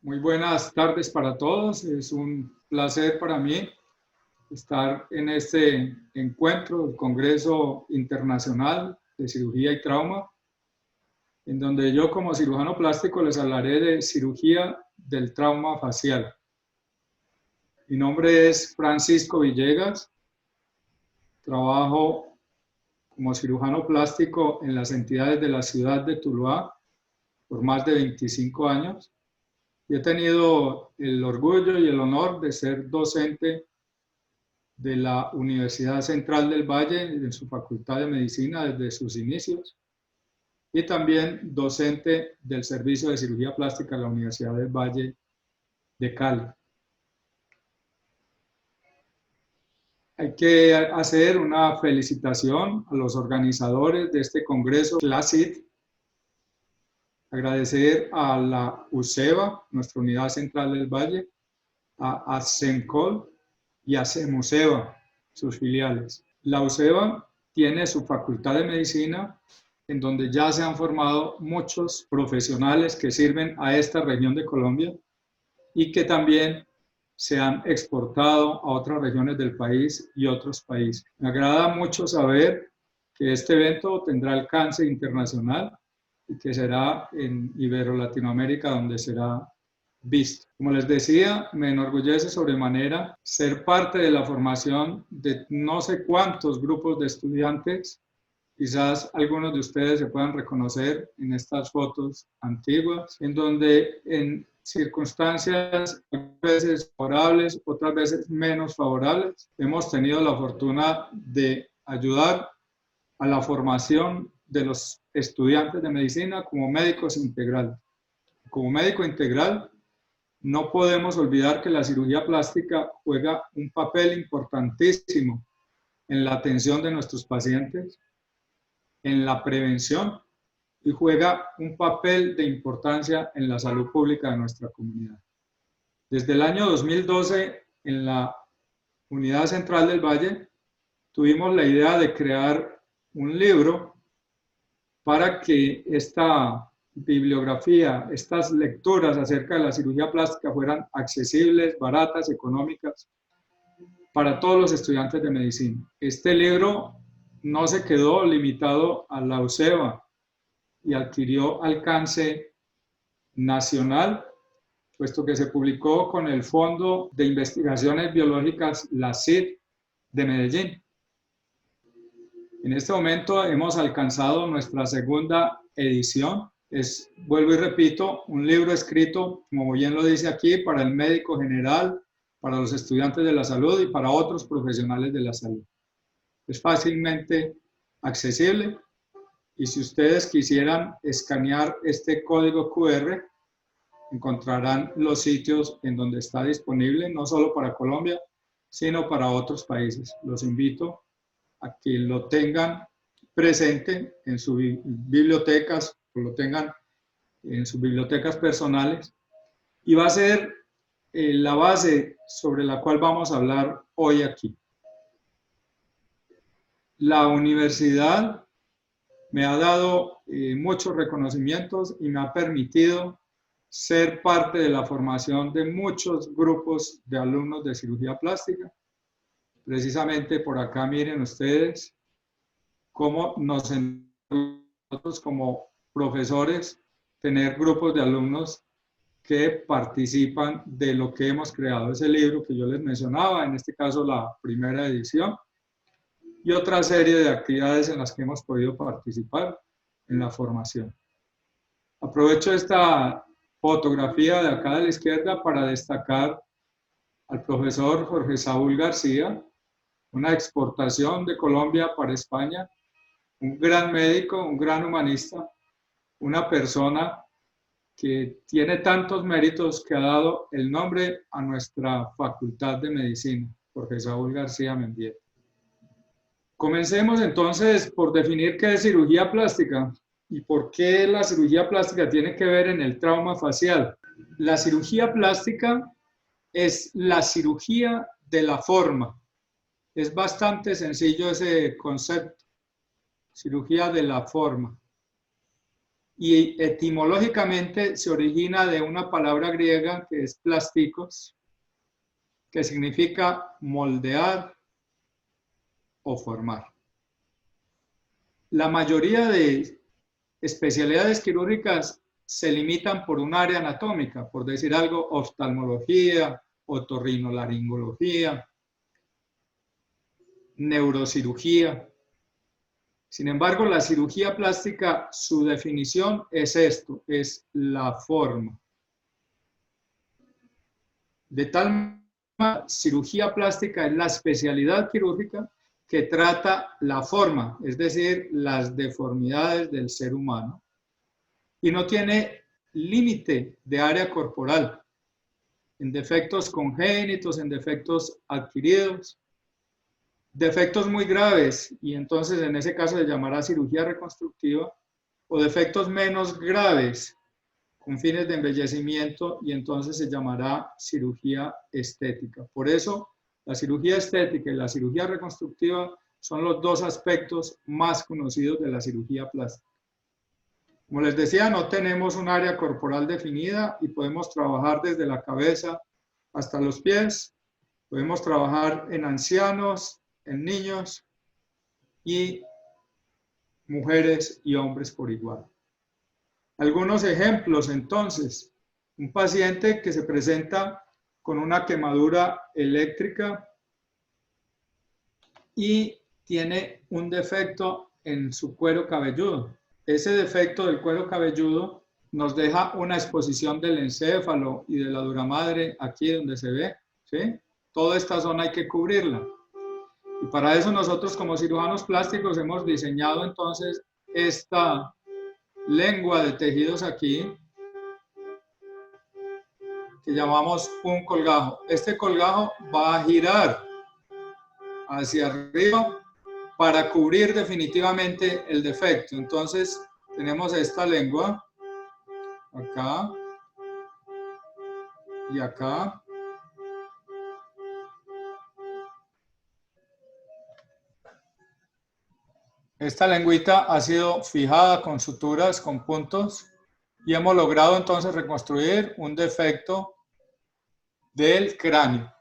Muy buenas tardes para todos. Es un placer para mí estar en este encuentro del Congreso Internacional de Cirugía y Trauma, en donde yo como cirujano plástico les hablaré de cirugía del trauma facial. Mi nombre es Francisco Villegas. Trabajo como cirujano plástico en las entidades de la ciudad de Tuluá por más de 25 años. Y he tenido el orgullo y el honor de ser docente de la Universidad Central del Valle en su Facultad de Medicina desde sus inicios y también docente del Servicio de Cirugía Plástica de la Universidad del Valle de Cali. Hay que hacer una felicitación a los organizadores de este congreso CLASIT, agradecer a la UCEBA, nuestra Unidad Central del Valle, a ASENCOL y a CEMUSEBA, sus filiales. La UCEBA tiene su facultad de medicina, en donde ya se han formado muchos profesionales que sirven a esta región de Colombia y que también se han exportado a otras regiones del país y otros países. Me agrada mucho saber que este evento tendrá alcance internacional y que será en Ibero-Latinoamérica donde será visto. Como les decía, me enorgullece sobremanera ser parte de la formación de no sé cuántos grupos de estudiantes. Quizás algunos de ustedes se puedan reconocer en estas fotos antiguas, en donde en circunstancias a veces favorables, otras veces menos favorables, hemos tenido la fortuna de ayudar a la formación de los estudiantes de medicina como médicos integrales. Como médico integral, no podemos olvidar que la cirugía plástica juega un papel importantísimo en la atención de nuestros pacientes, en la prevención y juega un papel de importancia en la salud pública de nuestra comunidad. Desde el año 2012, en la Unidad Central del Valle, tuvimos la idea de crear un libro para que esta bibliografía, estas lecturas acerca de la cirugía plástica fueran accesibles, baratas, económicas para todos los estudiantes de medicina. Este libro no se quedó limitado a la UCEBA y adquirió alcance nacional, puesto que se publicó con el Fondo de Investigaciones Biológicas, la CID, de Medellín. En este momento hemos alcanzado nuestra segunda edición. Vuelvo y repito, un libro escrito, como bien lo dice aquí, para el médico general, para los estudiantes de la salud y para otros profesionales de la salud. Es fácilmente accesible y si ustedes quisieran escanear este código QR, encontrarán los sitios en donde está disponible, no solo para Colombia, sino para otros países. Los invito a que lo tengan presente en sus bibliotecas, o lo tengan en sus bibliotecas personales, y va a ser la base sobre la cual vamos a hablar hoy aquí. La universidad me ha dado muchos reconocimientos y me ha permitido ser parte de la formación de muchos grupos de alumnos de cirugía plástica. Precisamente por acá miren ustedes cómo nosotros como profesores tener grupos de alumnos que participan de lo que hemos creado, ese libro que yo les mencionaba, en este caso la primera edición, y otra serie de actividades en las que hemos podido participar en la formación. Aprovecho esta fotografía de acá de la izquierda para destacar al profesor Jorge Saúl García, una exportación de Colombia para España, un gran médico, un gran humanista, una persona que tiene tantos méritos que ha dado el nombre a nuestra Facultad de Medicina, Jorge Saúl García Mendieta. Comencemos entonces por definir qué es cirugía plástica y por qué la cirugía plástica tiene que ver en el trauma facial. La cirugía plástica es la cirugía de la forma. Es bastante sencillo ese concepto, cirugía de la forma. y etimológicamente se origina de una palabra griega que es plastikos, que significa moldear o formar. La mayoría de especialidades quirúrgicas se limitan por un área anatómica, por decir algo, oftalmología, otorrinolaringología, neurocirugía. Sin embargo, la cirugía plástica, su definición es esto, es la forma. De tal manera, cirugía plástica es la especialidad quirúrgica que trata la forma, es decir, las deformidades del ser humano, y no tiene límite de área corporal, en defectos congénitos, en defectos adquiridos, defectos muy graves, y entonces en ese caso se llamará cirugía reconstructiva, o defectos menos graves, con fines de embellecimiento, y entonces se llamará cirugía estética. Por eso, la cirugía estética y la cirugía reconstructiva son los dos aspectos más conocidos de la cirugía plástica. Como les decía, no tenemos un área corporal definida y podemos trabajar desde la cabeza hasta los pies. Podemos trabajar en ancianos, en niños y mujeres y hombres por igual. Algunos ejemplos, entonces, un paciente que se presenta con una quemadura eléctrica y tiene un defecto en su cuero cabelludo. Ese defecto del cuero cabelludo nos deja una exposición del encéfalo y de la duramadre aquí donde se ve, ¿sí? Toda esta zona hay que cubrirla. Y para eso nosotros como cirujanos plásticos hemos diseñado entonces esta lengua de tejidos aquí que llamamos un colgajo. Este colgajo va a girar hacia arriba para cubrir definitivamente el defecto. Entonces tenemos esta lengua acá y acá. Esta lengüita ha sido fijada con suturas, con puntos, y hemos logrado entonces reconstruir un defecto del cráneo.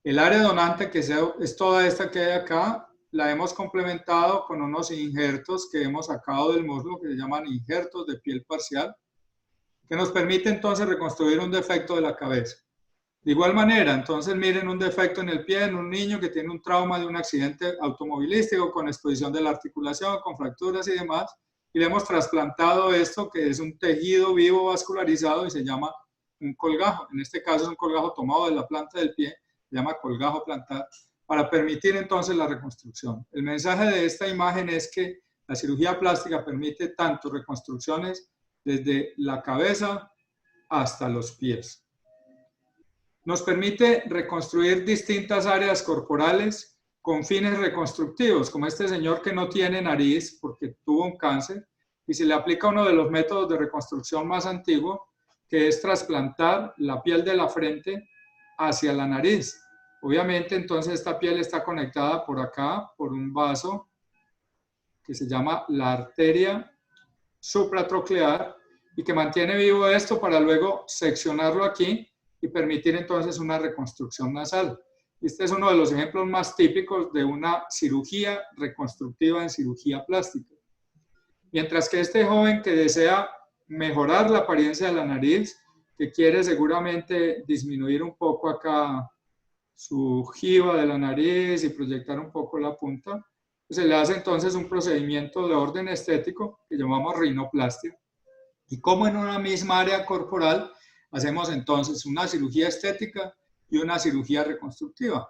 El área donante, que es toda esta que hay acá, la hemos complementado con unos injertos que hemos sacado del muslo, que se llaman injertos de piel parcial, que nos permite entonces reconstruir un defecto de la cabeza. De igual manera, entonces miren un defecto en el pie en un niño que tiene un trauma de un accidente automovilístico con exposición de la articulación, con fracturas y demás, y le hemos trasplantado esto que es un tejido vivo vascularizado y se llama un colgajo. En este caso es un colgajo tomado de la planta del pie, se llama colgajo plantar, para permitir entonces la reconstrucción. El mensaje de esta imagen es que la cirugía plástica permite tanto reconstrucciones desde la cabeza hasta los pies. Nos permite reconstruir distintas áreas corporales con fines reconstructivos, como este señor que no tiene nariz porque tuvo un cáncer, y se le aplica uno de los métodos de reconstrucción más antiguos, que es trasplantar la piel de la frente hacia la nariz. Obviamente, entonces, esta piel está conectada por acá, por un vaso que se llama la arteria supratroclear, y que mantiene vivo esto para luego seccionarlo aquí y permitir entonces una reconstrucción nasal. Este es uno de los ejemplos más típicos de una cirugía reconstructiva en cirugía plástica. Mientras que este joven que desea mejorar la apariencia de la nariz, que quiere seguramente disminuir un poco acá su jiba de la nariz y proyectar un poco la punta, pues se le hace entonces un procedimiento de orden estético que llamamos rinoplastia. Y como en una misma área corporal, hacemos entonces una cirugía estética y una cirugía reconstructiva.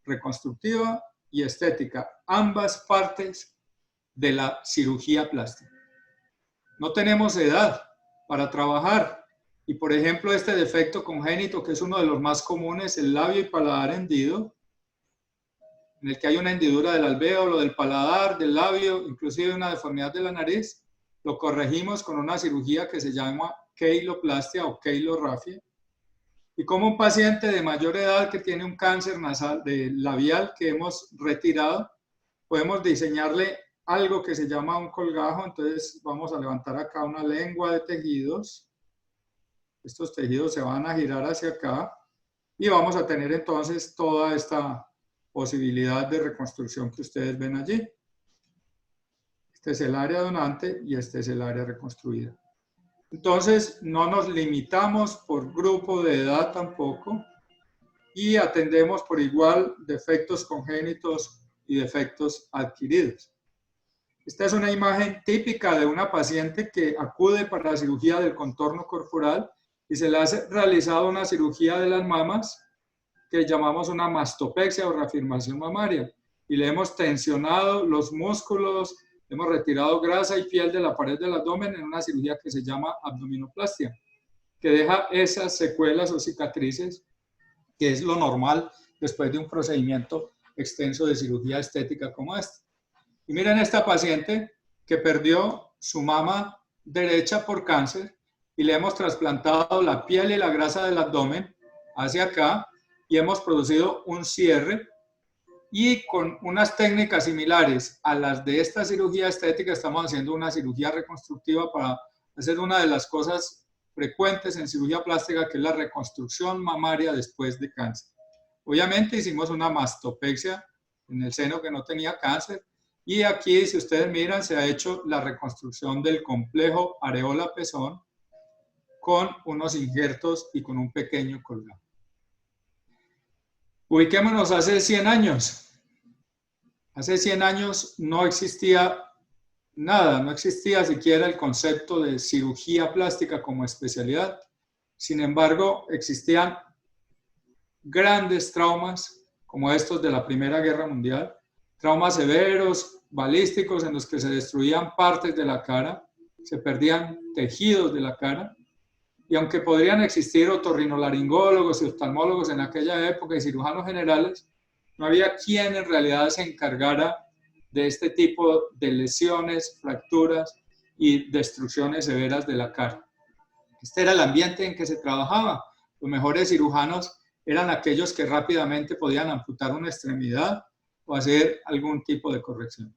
Reconstructiva y estética, ambas partes de la cirugía plástica. No tenemos edad para trabajar. Y por ejemplo, este defecto congénito, que es uno de los más comunes, el labio y paladar hendido, en el que hay una hendidura del alvéolo, del paladar, del labio, inclusive una deformidad de la nariz, lo corregimos con una cirugía que se llama keiloplastia o keilorrafia. Y como un paciente de mayor edad que tiene un cáncer nasal labial que hemos retirado, podemos diseñarle algo que se llama un colgajo. Entonces vamos a levantar acá una lengua de tejidos. Estos tejidos se van a girar hacia acá y vamos a tener entonces toda esta posibilidad de reconstrucción que ustedes ven allí. Este es el área donante y este es el área reconstruida. Entonces no nos limitamos por grupo de edad tampoco y atendemos por igual defectos congénitos y defectos adquiridos. Esta es una imagen típica de una paciente que acude para la cirugía del contorno corporal y se le ha realizado una cirugía de las mamas que llamamos una mastopexia o reafirmación mamaria. Y le hemos tensionado los músculos, hemos retirado grasa y piel de la pared del abdomen en una cirugía que se llama abdominoplastia, que deja esas secuelas o cicatrices, que es lo normal después de un procedimiento extenso de cirugía estética como este. Y miren esta paciente que perdió su mama derecha por cáncer y le hemos trasplantado la piel y la grasa del abdomen hacia acá y hemos producido un cierre, y con unas técnicas similares a las de esta cirugía estética estamos haciendo una cirugía reconstructiva para hacer una de las cosas frecuentes en cirugía plástica, que es la reconstrucción mamaria después de cáncer. Obviamente hicimos una mastopexia en el seno que no tenía cáncer, y aquí, si ustedes miran, se ha hecho la reconstrucción del complejo areola-pezón con unos injertos y con un pequeño colgado. Ubiquémonos hace 100 años. Hace 100 años no existía nada, no existía siquiera el concepto de cirugía plástica como especialidad. Sin embargo, existían grandes traumas como estos de la Primera Guerra Mundial, traumas severos, balísticos, en los que se destruían partes de la cara, se perdían tejidos de la cara. Y aunque podrían existir otorrinolaringólogos y oftalmólogos en aquella época y cirujanos generales, no había quien en realidad se encargara de este tipo de lesiones, fracturas y destrucciones severas de la cara. Este era el ambiente en que se trabajaba. Los mejores cirujanos eran aquellos que rápidamente podían amputar una extremidad o hacer algún tipo de corrección.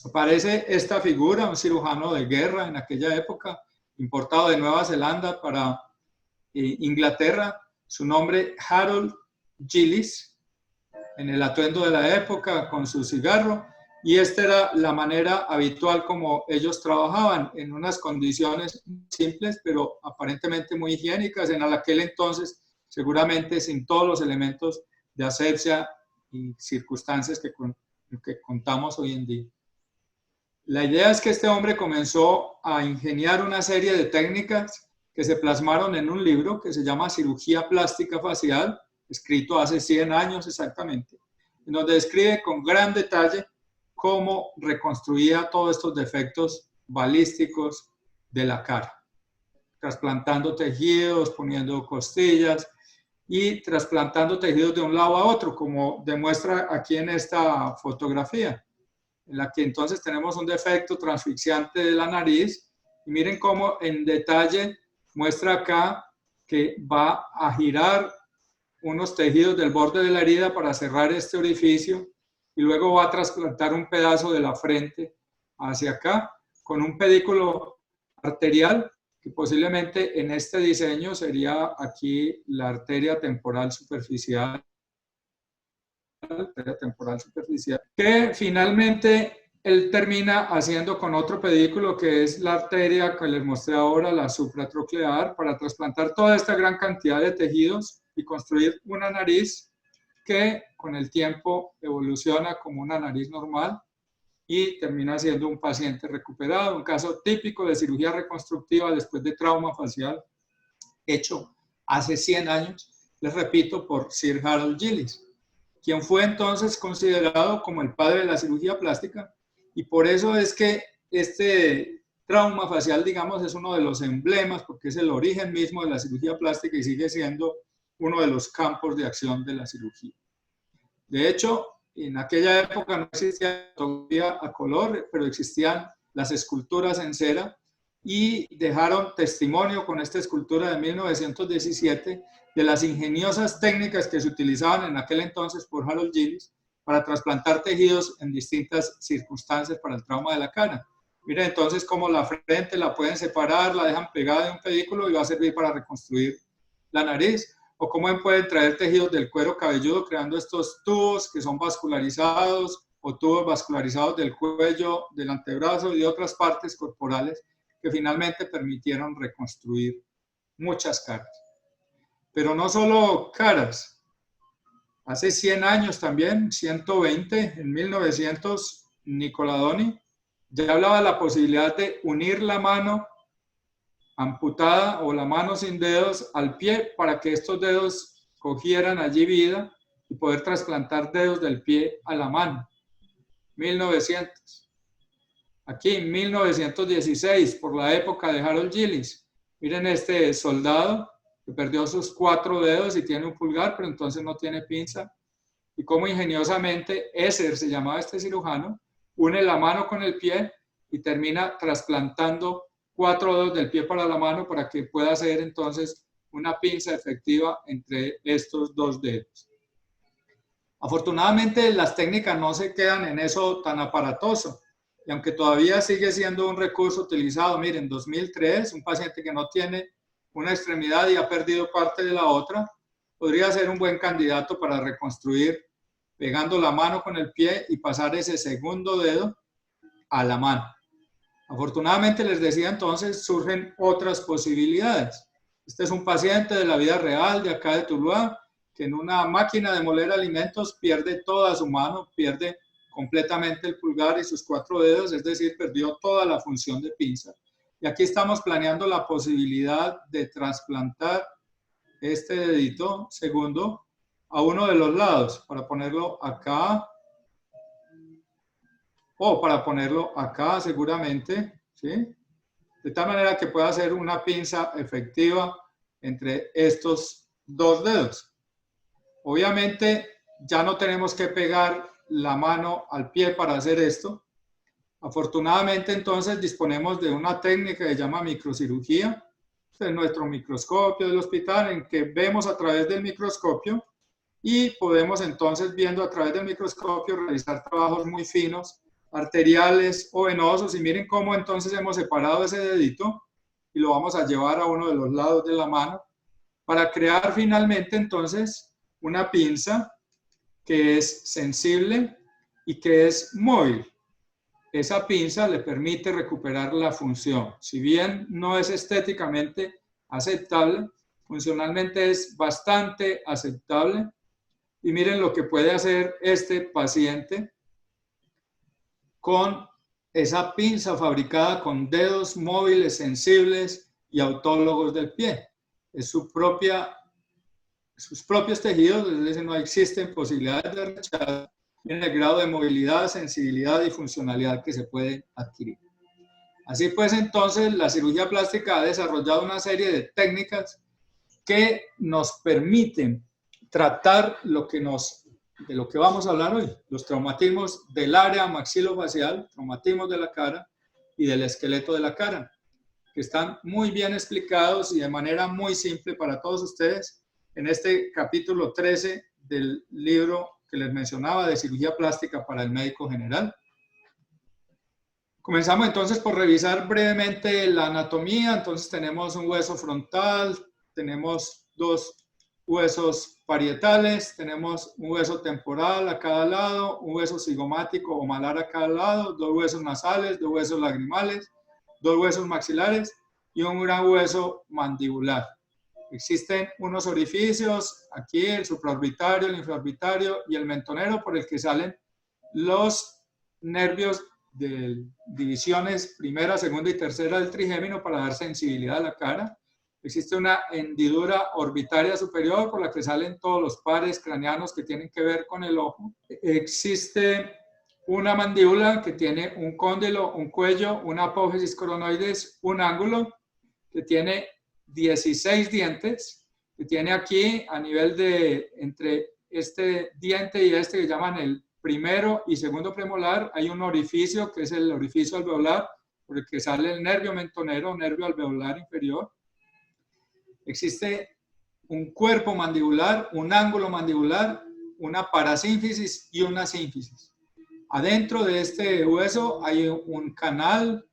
Aparece esta figura, un cirujano de guerra en aquella época, importado de Nueva Zelanda para Inglaterra, su nombre Harold Gillis, en el atuendo de la época con su cigarro, y esta era la manera habitual como ellos trabajaban, en unas condiciones simples pero aparentemente muy higiénicas, en aquel entonces seguramente sin todos los elementos de asepsia y circunstancias que contamos hoy en día. La idea es que este hombre comenzó a ingeniar una serie de técnicas que se plasmaron en un libro que se llama Cirugía Plástica Facial, escrito hace 100 años exactamente, en donde describe con gran detalle cómo reconstruía todos estos defectos balísticos de la cara, trasplantando tejidos, poniendo costillas y trasplantando tejidos de un lado a otro, como demuestra aquí en esta fotografía, en la que entonces tenemos un defecto transfixiante de la nariz, y miren cómo en detalle muestra acá que va a girar unos tejidos del borde de la herida para cerrar este orificio, y luego va a trasplantar un pedazo de la frente hacia acá con un pedículo arterial, que posiblemente en este diseño sería aquí la arteria temporal superficial, que finalmente él termina haciendo con otro pedículo, que es la arteria que les mostré ahora, la supratroclear, para trasplantar toda esta gran cantidad de tejidos y construir una nariz que con el tiempo evoluciona como una nariz normal y termina siendo un paciente recuperado, un caso típico de cirugía reconstructiva después de trauma facial hecho hace 100 años, les repito, por Sir Harold Gillis, quien fue entonces considerado como el padre de la cirugía plástica, y por eso es que este trauma facial, digamos, es uno de los emblemas, porque es el origen mismo de la cirugía plástica y sigue siendo uno de los campos de acción de la cirugía. De hecho, en aquella época no existía fotografía a color, pero existían las esculturas en cera, y dejaron testimonio con esta escultura de 1917 de las ingeniosas técnicas que se utilizaban en aquel entonces por Harold Gillis para trasplantar tejidos en distintas circunstancias para el trauma de la cara. Miren entonces cómo la frente la pueden separar, la dejan pegada de un pedículo y va a servir para reconstruir la nariz, o cómo pueden traer tejidos del cuero cabelludo creando estos tubos que son vascularizados, o tubos vascularizados del cuello, del antebrazo y de otras partes corporales que finalmente permitieron reconstruir muchas caras. Pero no solo caras. Hace 100 años también, 120, en 1900, Nicoladoni ya hablaba de la posibilidad de unir la mano amputada o la mano sin dedos al pie para que estos dedos cogieran allí vida y poder trasplantar dedos del pie a la mano. 1900. Aquí en 1916, por la época de Harold Gillis. Miren este soldado que perdió sus 4 dedos y tiene un pulgar, pero entonces no tiene pinza. Y cómo ingeniosamente Esser, se llamaba este cirujano, une la mano con el pie y termina trasplantando 4 dedos del pie para la mano para que pueda hacer entonces una pinza efectiva entre estos 2 dedos. Afortunadamente las técnicas no se quedan en eso tan aparatoso. Y aunque todavía sigue siendo un recurso utilizado, miren, en 2003, un paciente que no tiene una extremidad y ha perdido parte de la otra, podría ser un buen candidato para reconstruir pegando la mano con el pie y pasar ese segundo dedo a la mano. Afortunadamente, les decía entonces, surgen otras posibilidades. Este es un paciente de la vida real de acá de Tuluá, que en una máquina de moler alimentos pierde toda su mano, pierde completamente el pulgar y sus 4 dedos, es decir, perdió toda la función de pinza. Y aquí estamos planeando la posibilidad de trasplantar este dedito segundo a uno de los lados, para ponerlo acá, o para ponerlo acá seguramente, ¿sí? De tal manera que pueda hacer una pinza efectiva entre estos 2 dedos. Obviamente ya no tenemos que pegar la mano al pie para hacer esto. Afortunadamente entonces disponemos de una técnica que se llama microcirugía, de nuestro microscopio del hospital, en que vemos a través del microscopio y podemos entonces, viendo a través del microscopio, realizar trabajos muy finos, arteriales o venosos, y miren cómo entonces hemos separado ese dedito y lo vamos a llevar a uno de los lados de la mano para crear finalmente entonces una pinza que es sensible y que es móvil. Esa pinza le permite recuperar la función. Si bien no es estéticamente aceptable, funcionalmente es bastante aceptable. Y miren lo que puede hacer este paciente con esa pinza fabricada con dedos móviles, sensibles y autólogos del pie. Es sus propios tejidos, es decir, no existen posibilidades de rechazo en el grado de movilidad, sensibilidad y funcionalidad que se puede adquirir. Así pues, entonces, la cirugía plástica ha desarrollado una serie de técnicas que nos permiten tratar de lo que vamos a hablar hoy, los traumatismos del área maxilofacial, traumatismos de la cara y del esqueleto de la cara, que están muy bien explicados y de manera muy simple para todos ustedes en este capítulo 13 del libro que les mencionaba de cirugía plástica para el médico general. Comenzamos entonces por revisar brevemente la anatomía. Entonces tenemos un hueso frontal, tenemos 2 huesos parietales, tenemos un hueso temporal a cada lado, un hueso cigomático o malar a cada lado, 2 huesos nasales, 2 huesos lagrimales, 2 huesos maxilares y un gran hueso mandibular. Existen unos orificios, aquí el supraorbitario, el infraorbitario y el mentonero, por el que salen los nervios de divisiones primera, segunda y tercera del trigémino para dar sensibilidad a la cara. Existe una hendidura orbitaria superior por la que salen todos los pares craneanos que tienen que ver con el ojo. Existe una mandíbula que tiene un cóndilo, un cuello, una apófisis coronoides, un ángulo que tiene 16 dientes, que tiene aquí a nivel de entre este diente y este que llaman el primero y segundo premolar, hay un orificio que es el orificio alveolar por el que sale el nervio mentonero, nervio alveolar inferior. Existe un cuerpo mandibular, un ángulo mandibular una parasínfisis y una sínfisis. Adentro de este hueso hay un canal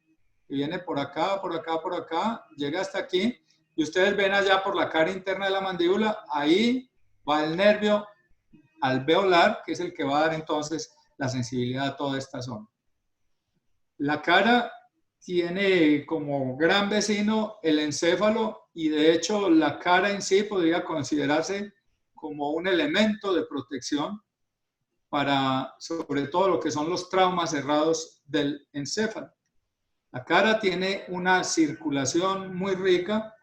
que viene por acá, por acá, por acá, llega hasta aquí, y ustedes ven allá por la cara interna de la mandíbula, ahí va el nervio alveolar, que es el que va a dar entonces la sensibilidad a toda esta zona. La cara tiene como gran vecino el encéfalo, y de hecho la cara en sí podría considerarse como un elemento de protección para sobre todo lo que son los traumas cerrados del encéfalo. La cara tiene una circulación muy rica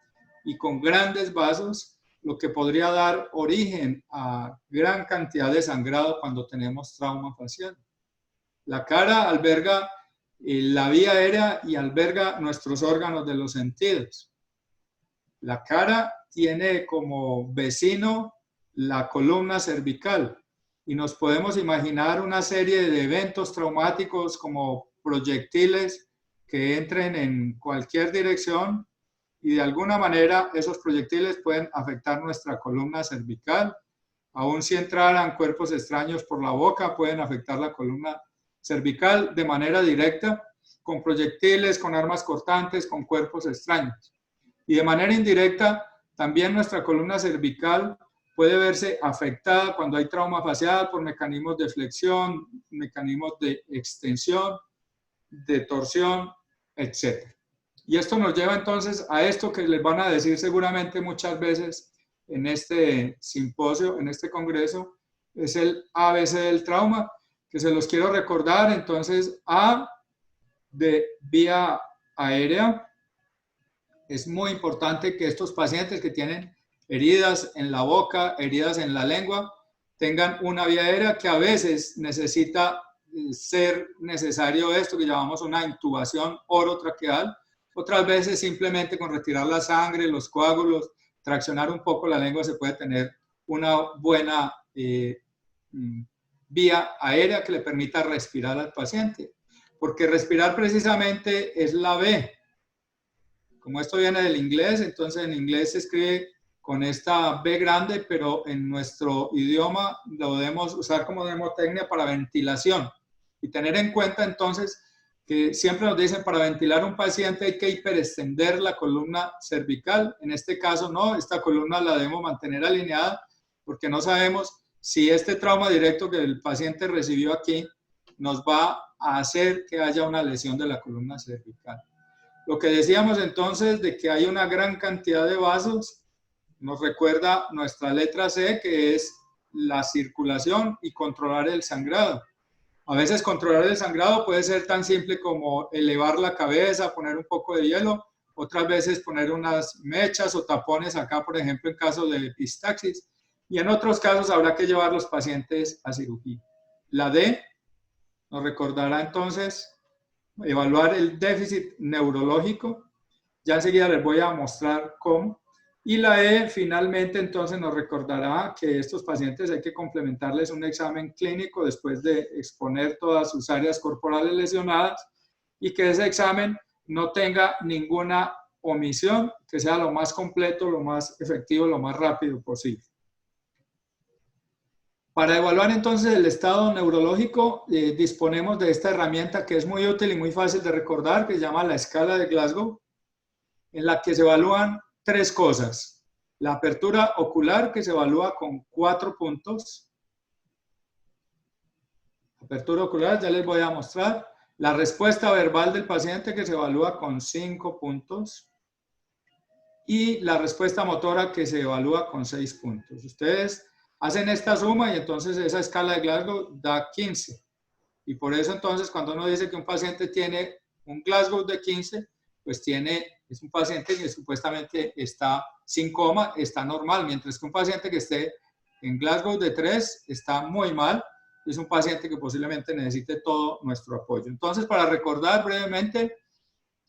y con grandes vasos, lo que podría dar origen a gran cantidad de sangrado cuando tenemos trauma facial. La cara alberga la vía aérea y alberga nuestros órganos de los sentidos. La cara tiene como vecino la columna cervical, y nos podemos imaginar una serie de eventos traumáticos como proyectiles que entren en cualquier dirección, y de alguna manera esos proyectiles pueden afectar nuestra columna cervical. Aún si entraran cuerpos extraños por la boca, pueden afectar la columna cervical de manera directa, con proyectiles, con armas cortantes, con cuerpos extraños. Y de manera indirecta, también nuestra columna cervical puede verse afectada cuando hay trauma facial por mecanismos de flexión, mecanismos de extensión, de torsión, etc. Y esto nos lleva entonces a esto que les van a decir seguramente muchas veces en este simposio, en este congreso, es el ABC del trauma, que se los quiero recordar. Entonces, A de vía aérea. Es muy importante que estos pacientes que tienen heridas en la boca, heridas en la lengua, tengan una vía aérea que a veces necesita ser necesario esto que llamamos una intubación orotraqueal. Otras veces simplemente con retirar la sangre, los coágulos, traccionar un poco la lengua, se puede tener una buena vía aérea que le permita respirar al paciente. Porque respirar precisamente es la B. Como esto viene del inglés, entonces en inglés se escribe con esta B grande, pero en nuestro idioma lo debemos usar como mnemotecnia para ventilación. Y tener en cuenta entonces que siempre nos dicen para ventilar un paciente hay que hiperextender la columna cervical. En este caso no, esta columna la debemos mantener alineada porque no sabemos si este trauma directo que el paciente recibió aquí nos va a hacer que haya una lesión de la columna cervical. Lo que decíamos entonces de que hay una gran cantidad de vasos nos recuerda nuestra letra C, que es la circulación y controlar el sangrado. A veces controlar el sangrado puede ser tan simple como elevar la cabeza, poner un poco de hielo, otras veces poner unas mechas o tapones acá, por ejemplo, en caso de epistaxis, y en otros casos habrá que llevar los pacientes a cirugía. La D nos recordará entonces evaluar el déficit neurológico. Ya enseguida les voy a mostrar cómo. Y la E finalmente entonces nos recordará que estos pacientes hay que complementarles un examen clínico después de exponer todas sus áreas corporales lesionadas y que ese examen no tenga ninguna omisión, que sea lo más completo, lo más efectivo, lo más rápido posible. Para evaluar entonces el estado neurológico, disponemos de esta herramienta que es muy útil y muy fácil de recordar, que se llama la escala de Glasgow, en la que se evalúan tres cosas. La apertura ocular, que se evalúa con 4 puntos. Apertura ocular, ya les voy a mostrar. La respuesta verbal del paciente, que se evalúa con 5 puntos. Y la respuesta motora, que se evalúa con 6 puntos. Ustedes hacen esta suma y entonces esa escala de Glasgow da 15. Y por eso entonces cuando uno dice que un paciente tiene un Glasgow de 15, pues es un paciente que supuestamente está sin coma, está normal, mientras que un paciente que esté en Glasgow de 3 está muy mal, es un paciente que posiblemente necesite todo nuestro apoyo. Entonces, para recordar brevemente,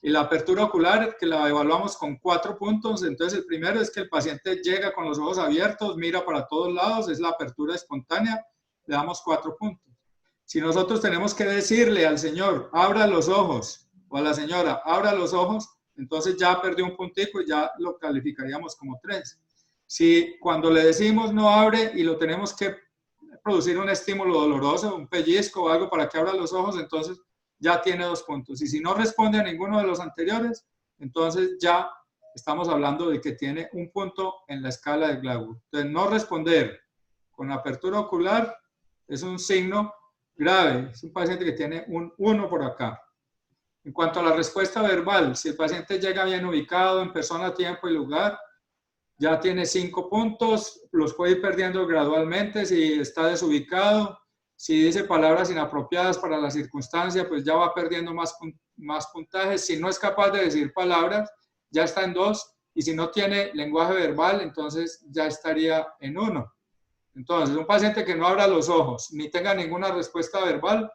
la apertura ocular, que la evaluamos con 4 puntos, entonces el primero es que el paciente llega con los ojos abiertos, mira para todos lados, es la apertura espontánea, le damos 4 puntos. Si nosotros tenemos que decirle al señor, abra los ojos, o a la señora, abra los ojos, entonces ya perdió un puntico y ya lo calificaríamos como 3. Si cuando le decimos no abre y lo tenemos que producir un estímulo doloroso, un pellizco o algo para que abra los ojos, entonces ya tiene 2 puntos. Y si no responde a ninguno de los anteriores, entonces ya estamos hablando de que tiene 1 punto en la escala de Glasgow. Entonces, no responder con apertura ocular es un signo grave. Es un paciente que tiene un 1 por acá. En cuanto a la respuesta verbal, si el paciente llega bien ubicado en persona, tiempo y lugar, ya tiene 5 puntos, los puede ir perdiendo gradualmente. Si está desubicado, si dice palabras inapropiadas para la circunstancia, pues ya va perdiendo más puntajes. Si no es capaz de decir palabras, ya está en 2. Y si no tiene lenguaje verbal, entonces ya estaría en 1. Entonces, un paciente que no abra los ojos ni tenga ninguna respuesta verbal,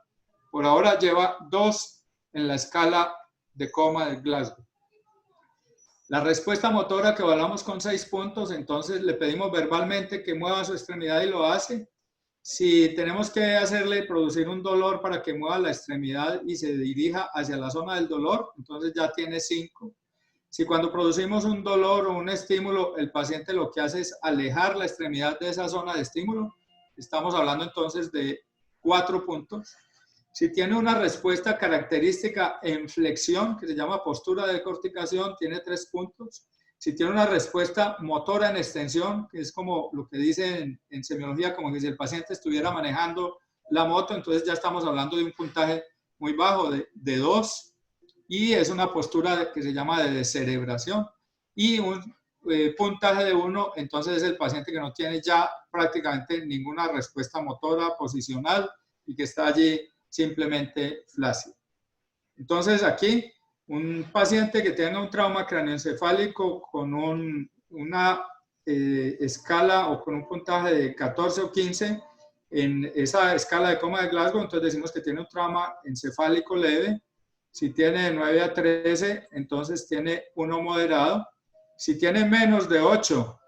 por ahora lleva 2 en la escala de coma de Glasgow. La respuesta motora que evaluamos con 6 puntos, entonces le pedimos verbalmente que mueva su extremidad y lo hace. Si tenemos que hacerle producir un dolor para que mueva la extremidad y se dirija hacia la zona del dolor, entonces ya tiene 5. Si cuando producimos un dolor o un estímulo, el paciente lo que hace es alejar la extremidad de esa zona de estímulo, estamos hablando entonces de 4 puntos. Si tiene una respuesta característica en flexión, que se llama postura de decorticación, tiene 3 puntos. Si tiene una respuesta motora en extensión, que es como lo que dicen en semiología, como que si el paciente estuviera manejando la moto, entonces ya estamos hablando de un puntaje muy bajo, de 2. Y es una postura que se llama de descerebración. Y un puntaje de 1, entonces es el paciente que no tiene ya prácticamente ninguna respuesta motora posicional y que está allí simplemente flácido. Entonces aquí, un paciente que tenga un trauma craneoencefálico con una escala o con un puntaje de 14 o 15 en esa escala de coma de Glasgow, entonces decimos que tiene un trauma encefálico leve. Si tiene de 9 a 13, entonces tiene 1 moderado. Si tiene menos de 8,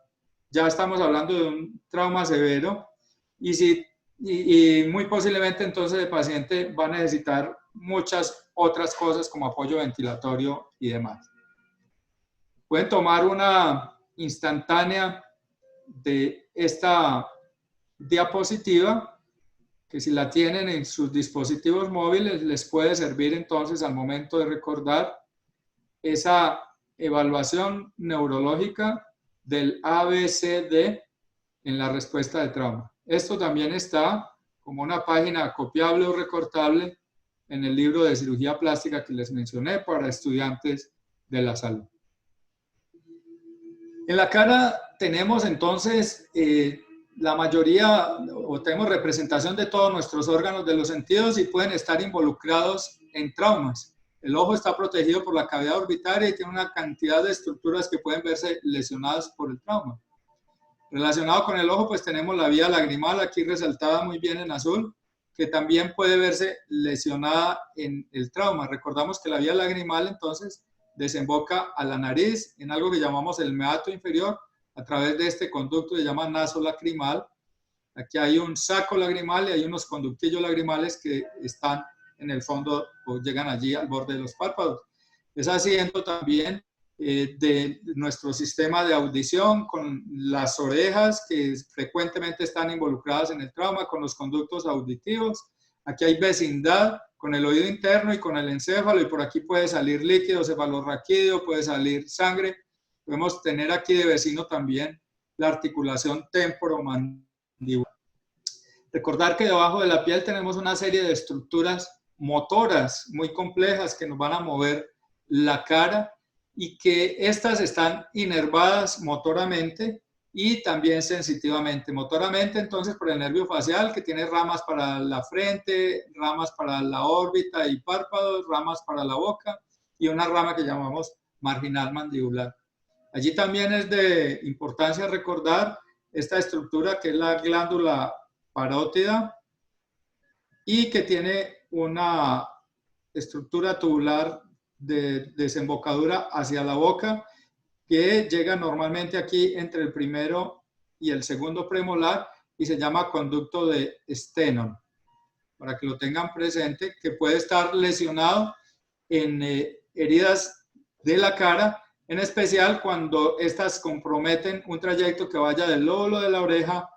ya estamos hablando de un trauma severo. Y muy posiblemente entonces el paciente va a necesitar muchas otras cosas como apoyo ventilatorio y demás. Pueden tomar una instantánea de esta diapositiva, que si la tienen en sus dispositivos móviles les puede servir entonces al momento de recordar esa evaluación neurológica del ABCD en la respuesta de trauma. Esto también está como una página copiable o recortable en el libro de cirugía plástica que les mencioné para estudiantes de la salud. En la cara tenemos entonces la mayoría, o tenemos representación de todos nuestros órganos de los sentidos y pueden estar involucrados en traumas. El ojo está protegido por la cavidad orbitaria y tiene una cantidad de estructuras que pueden verse lesionadas por el trauma. Relacionado con el ojo, pues tenemos la vía lagrimal, aquí resaltada muy bien en azul, que también puede verse lesionada en el trauma. Recordamos que la vía lagrimal, entonces, desemboca a la nariz en algo que llamamos el meato inferior, a través de este conducto que se llama naso lacrimal. Aquí hay un saco lagrimal y hay unos conductillos lagrimales que están en el fondo o llegan allí al borde de los párpados. Es asiento también de nuestro sistema de audición con las orejas que frecuentemente están involucradas en el trauma, con los conductos auditivos. Aquí hay vecindad con el oído interno y con el encéfalo y por aquí puede salir líquido cefalorraquídeo, puede salir sangre. Podemos tener aquí de vecino también la articulación temporomandibular. Recordar que debajo de la piel tenemos una serie de estructuras motoras muy complejas que nos van a mover la cara y que estas están inervadas motoramente y también sensitivamente. Motoramente, entonces, por el nervio facial, que tiene ramas para la frente, ramas para la órbita y párpados, ramas para la boca y una rama que llamamos marginal mandibular. Allí también es de importancia recordar esta estructura que es la glándula parótida y que tiene una estructura tubular de desembocadura hacia la boca que llega normalmente aquí entre el primero y el segundo premolar y se llama conducto de Stenon, para que lo tengan presente, que puede estar lesionado en heridas de la cara, en especial cuando estas comprometen un trayecto que vaya del lóbulo de la oreja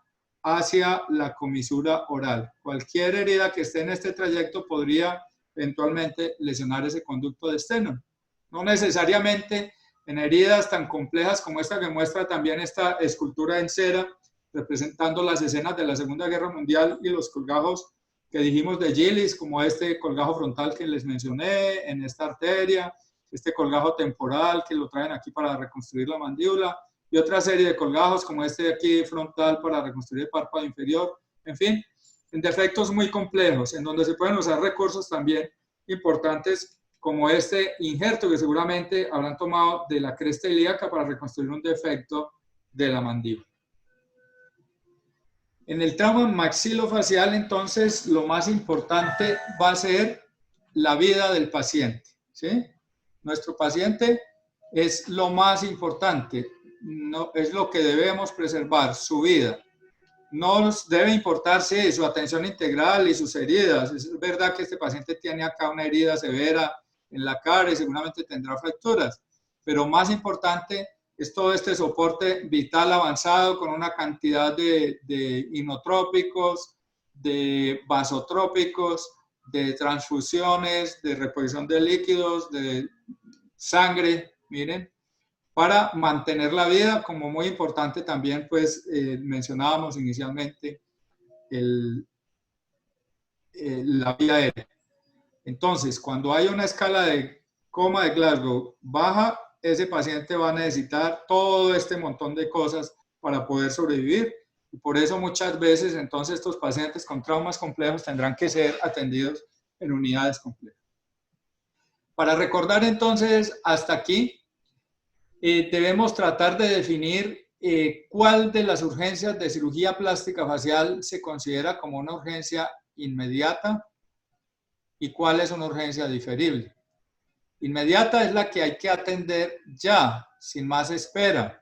hacia la comisura oral. Cualquier herida que esté en este trayecto podría eventualmente lesionar ese conducto de Stennon. No necesariamente en heridas tan complejas como esta que muestra también esta escultura en cera, representando las escenas de la Segunda Guerra Mundial y los colgajos que dijimos de Gillis, como este colgajo frontal que les mencioné, en esta arteria, este colgajo temporal que lo traen aquí para reconstruir la mandíbula, y otra serie de colgajos como este de aquí frontal para reconstruir el párpado inferior, en fin, en defectos muy complejos, en donde se pueden usar recursos también importantes como este injerto que seguramente habrán tomado de la cresta ilíaca para reconstruir un defecto de la mandíbula. En el trauma maxilofacial, entonces, lo más importante va a ser la vida del paciente, ¿sí? Nuestro paciente es lo más importante, no, es lo que debemos preservar, su vida. No nos debe importar, sí, su atención integral y sus heridas. Es verdad que este paciente tiene acá una herida severa en la cara y seguramente tendrá fracturas, pero más importante es todo este soporte vital avanzado con una cantidad de inotrópicos, de vasotrópicos, de transfusiones, de reposición de líquidos, de sangre, miren, para mantener la vida, como muy importante también, pues mencionábamos inicialmente la vía aérea. Entonces, cuando hay una escala de coma de Glasgow baja, ese paciente va a necesitar todo este montón de cosas para poder sobrevivir. Y por eso muchas veces, entonces, estos pacientes con traumas complejos tendrán que ser atendidos en unidades complejas. Para recordar entonces, hasta aquí, debemos tratar de definir cuál de las urgencias de cirugía plástica facial se considera como una urgencia inmediata y cuál es una urgencia diferible. Inmediata es la que hay que atender ya, sin más espera.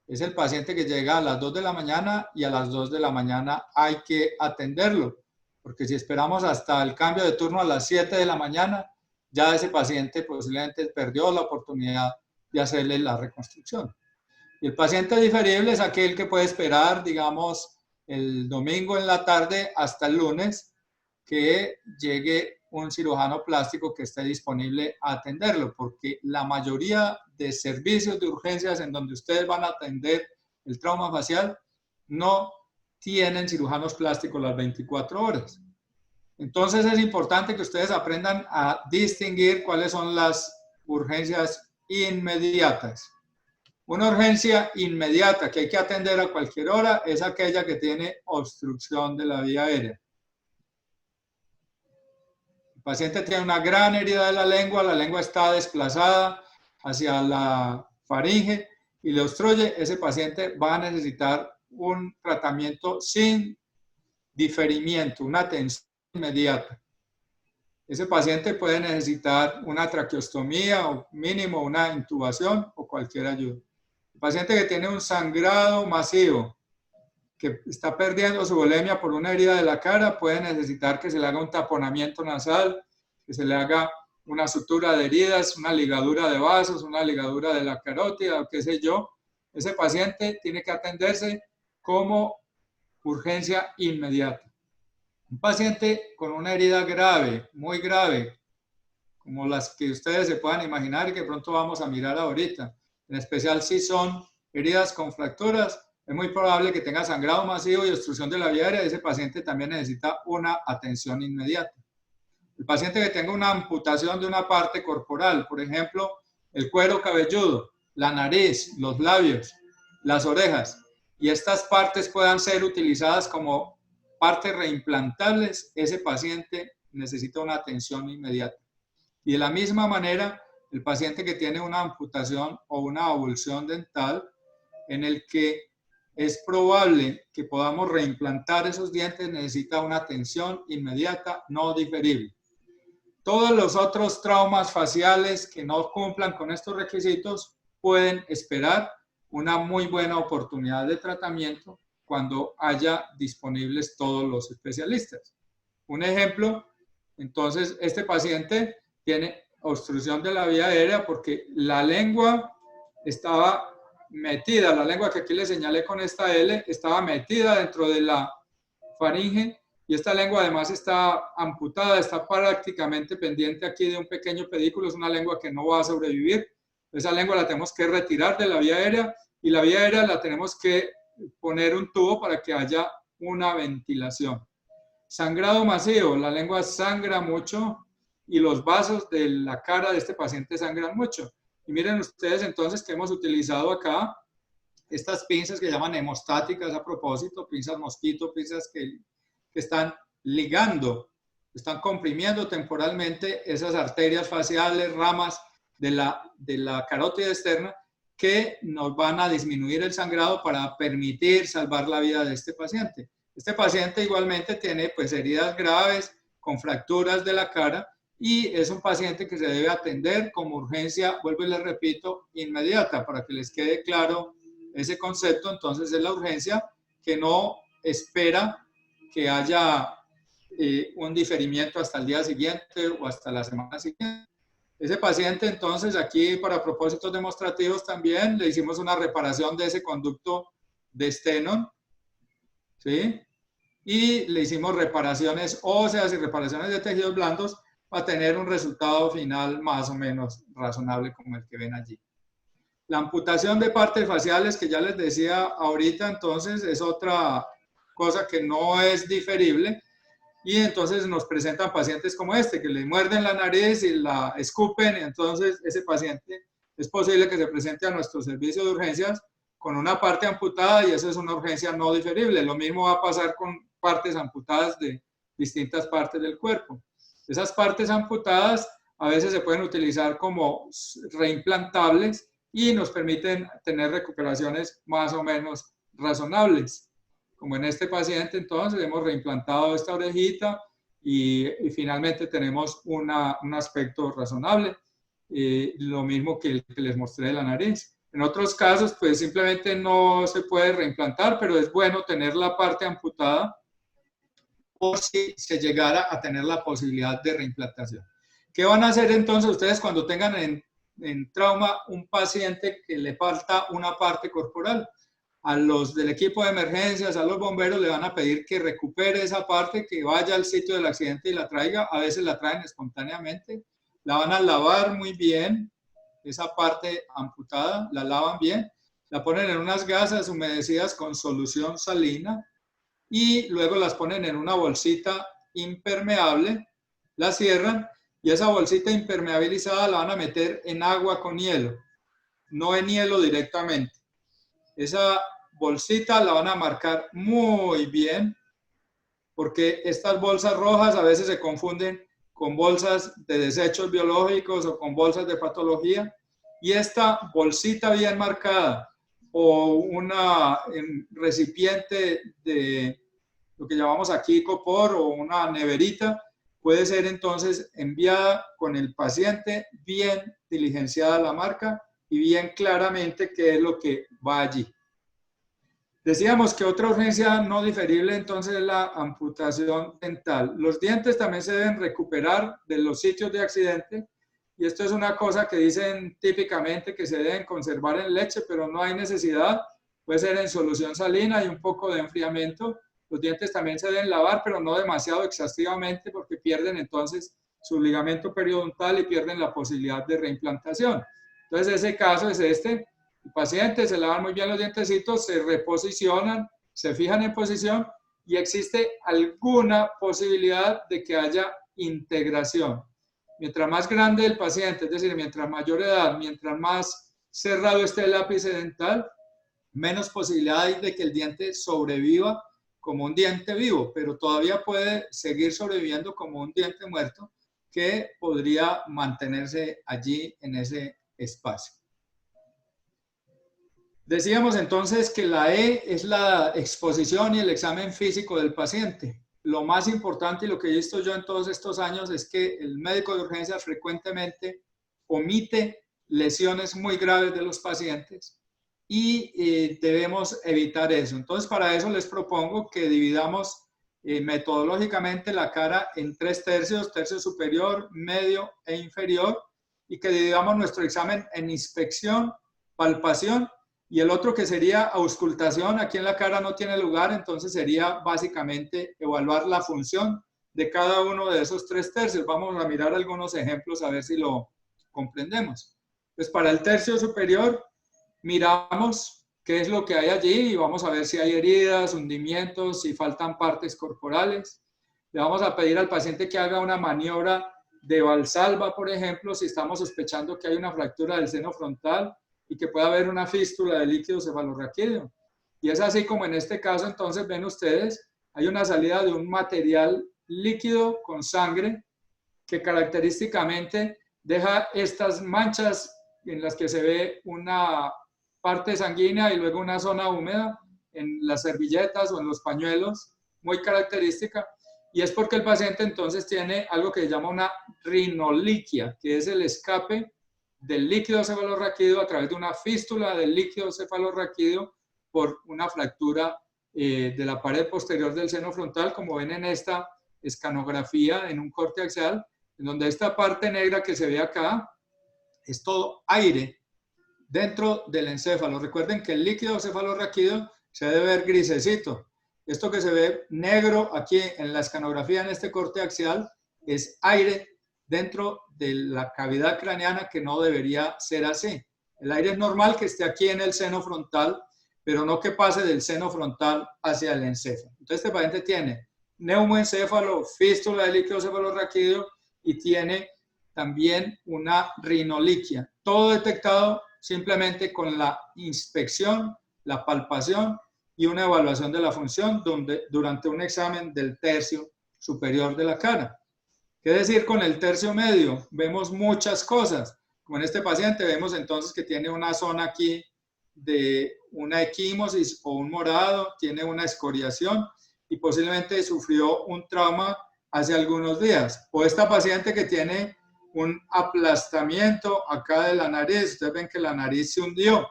Es el paciente que llega a las 2 de la mañana y a las 2 de la mañana hay que atenderlo, porque si esperamos hasta el cambio de turno a las 7 de la mañana, ya ese paciente posiblemente perdió la oportunidad de hacerle la reconstrucción. Y el paciente diferible es aquel que puede esperar, digamos, el domingo en la tarde hasta el lunes que llegue un cirujano plástico que esté disponible a atenderlo, porque la mayoría de servicios de urgencias en donde ustedes van a atender el trauma facial no tienen cirujanos plásticos las 24 horas. Entonces es importante que ustedes aprendan a distinguir cuáles son las urgencias inmediatas. Una urgencia inmediata que hay que atender a cualquier hora es aquella que tiene obstrucción de la vía aérea. El paciente tiene una gran herida de la lengua está desplazada hacia la faringe y le obstruye, ese paciente va a necesitar un tratamiento sin diferimiento, una atención inmediata. Ese paciente puede necesitar una traqueostomía o mínimo una intubación o cualquier ayuda. El paciente que tiene un sangrado masivo, que está perdiendo su volemia por una herida de la cara, puede necesitar que se le haga un taponamiento nasal, que se le haga una sutura de heridas, una ligadura de vasos, una ligadura de la carótida, o qué sé yo. Ese paciente tiene que atenderse como urgencia inmediata. Un paciente con una herida grave, muy grave, como las que ustedes se puedan imaginar y que pronto vamos a mirar ahorita, en especial si son heridas con fracturas, es muy probable que tenga sangrado masivo y obstrucción de la vía aérea. Ese paciente también necesita una atención inmediata. El paciente que tenga una amputación de una parte corporal, por ejemplo, el cuero cabelludo, la nariz, los labios, las orejas, y estas partes puedan ser utilizadas como partes reimplantables, ese paciente necesita una atención inmediata. Y de la misma manera, el paciente que tiene una amputación o una avulsión dental, en el que es probable que podamos reimplantar esos dientes, necesita una atención inmediata, no diferible. Todos los otros traumas faciales que no cumplan con estos requisitos pueden esperar una muy buena oportunidad de tratamiento cuando haya disponibles todos los especialistas. Un ejemplo, entonces, este paciente tiene obstrucción de la vía aérea porque la lengua estaba metida, la lengua que aquí le señalé con esta L, estaba metida dentro de la faringe, y esta lengua además está amputada, está prácticamente pendiente aquí de un pequeño pedículo, es una lengua que no va a sobrevivir. Esa lengua la tenemos que retirar de la vía aérea, y la vía aérea la tenemos que poner un tubo para que haya una ventilación. Sangrado masivo, la lengua sangra mucho y los vasos de la cara de este paciente sangran mucho. Y miren ustedes entonces que hemos utilizado acá estas pinzas que llaman hemostáticas a propósito, pinzas mosquito, pinzas que están ligando, están comprimiendo temporalmente esas arterias faciales, ramas de la carótida externa, que nos van a disminuir el sangrado para permitir salvar la vida de este paciente. Este paciente igualmente tiene pues heridas graves con fracturas de la cara, y es un paciente que se debe atender como urgencia, vuelvo y les repito, inmediata, para que les quede claro ese concepto. Entonces es la urgencia que no espera que haya un diferimiento hasta el día siguiente o hasta la semana siguiente. Ese paciente entonces aquí, para propósitos demostrativos también, le hicimos una reparación de ese conducto de Stenon, ¿sí? Y le hicimos reparaciones óseas y reparaciones de tejidos blandos para tener un resultado final más o menos razonable como el que ven allí. La amputación de partes faciales, que ya les decía ahorita, entonces es otra cosa que no es diferible, y entonces nos presentan pacientes como este, que le muerden la nariz y la escupen, y entonces ese paciente es posible que se presente a nuestro servicio de urgencias con una parte amputada, y eso es una urgencia no diferible. Lo mismo va a pasar con partes amputadas de distintas partes del cuerpo. Esas partes amputadas a veces se pueden utilizar como reimplantables y nos permiten tener recuperaciones más o menos razonables. Como en este paciente, entonces, hemos reimplantado esta orejita y finalmente tenemos un aspecto razonable. Lo mismo que el que les mostré de la nariz. En otros casos, pues simplemente no se puede reimplantar, pero es bueno tener la parte amputada por si se llegara a tener la posibilidad de reimplantación. ¿Qué van a hacer entonces ustedes cuando tengan en trauma un paciente que le falta una parte corporal? A los del equipo de emergencias, a los bomberos, le van a pedir que recupere esa parte, que vaya al sitio del accidente y la traiga. A veces la traen espontáneamente. La van a lavar muy bien, esa parte amputada, la lavan bien, la ponen en unas gasas humedecidas con solución salina, y luego las ponen en una bolsita impermeable, la cierran, y esa bolsita impermeabilizada la van a meter en agua con hielo, no en hielo directamente. Esa bolsita la van a marcar muy bien, porque estas bolsas rojas a veces se confunden con bolsas de desechos biológicos o con bolsas de patología, y esta bolsita bien marcada o una recipiente de lo que llamamos aquí copor o una neverita puede ser entonces enviada con el paciente bien diligenciada la marca y bien claramente qué es lo que va allí. Decíamos que otra urgencia no diferible entonces es la amputación dental. Los dientes también se deben recuperar de los sitios de accidente, y esto es una cosa que dicen típicamente que se deben conservar en leche, pero no hay necesidad. Puede ser en solución salina y un poco de enfriamiento. Los dientes también se deben lavar, pero no demasiado exhaustivamente, porque pierden entonces su ligamento periodontal y pierden la posibilidad de reimplantación. Entonces ese caso es este. El paciente se lavan muy bien los dientecitos, se reposicionan, se fijan en posición, y existe alguna posibilidad de que haya integración. Mientras más grande el paciente, es decir, mientras mayor edad, mientras más cerrado esté el ápice dental, menos posibilidad hay de que el diente sobreviva como un diente vivo, pero todavía puede seguir sobreviviendo como un diente muerto que podría mantenerse allí en ese espacio. Decíamos entonces que la E es la exposición y el examen físico del paciente. Lo más importante y lo que he visto yo en todos estos años es que el médico de urgencias frecuentemente omite lesiones muy graves de los pacientes, y debemos evitar eso. Entonces, para eso les propongo que dividamos metodológicamente la cara en 3 tercios, tercio superior, medio e inferior, y que dividamos nuestro examen en inspección, palpación Y el otro que sería auscultación, aquí en la cara no tiene lugar, entonces sería básicamente evaluar la función de cada uno de esos 3/3. Vamos a mirar algunos ejemplos a ver si lo comprendemos. Pues para el tercio superior miramos qué es lo que hay allí y vamos a ver si hay heridas, hundimientos, si faltan partes corporales. Le vamos a pedir al paciente que haga una maniobra de Valsalva, por ejemplo, si estamos sospechando que hay una fractura del seno frontal y que puede haber una fístula de líquido cefalorraquídeo. Y es así como en este caso, entonces ven ustedes, hay una salida de un material líquido con sangre que característicamente deja estas manchas en las que se ve una parte sanguínea y luego una zona húmeda en las servilletas o en los pañuelos, muy característica, y es porque el paciente entonces tiene algo que se llama una rinoliquia, que es el escape del líquido cefalorraquídeo a través de una fístula del líquido cefalorraquídeo por una fractura de la pared posterior del seno frontal, como ven en esta escanografía en un corte axial, en donde esta parte negra que se ve acá es todo aire dentro del encéfalo. Recuerden que el líquido cefalorraquídeo se debe ver grisecito. Esto que se ve negro aquí en la escanografía, en este corte axial, es aire dentro de la cavidad craneana, que no debería ser así. El aire es normal que esté aquí en el seno frontal, pero no que pase del seno frontal hacia el encéfalo. Entonces este paciente tiene neumoencéfalo, fístula de líquido cefalorraquídeo y tiene también una rinoliquia. Todo detectado simplemente con la inspección, la palpación y una evaluación de la función durante un examen del tercio superior de la cara. ¿Qué decir con el tercio medio? Vemos muchas cosas. Como en este paciente vemos entonces que tiene una zona aquí de una equimosis o un morado, tiene una escoriación y posiblemente sufrió un trauma hace algunos días. O esta paciente que tiene un aplastamiento acá de la nariz, ustedes ven que la nariz se hundió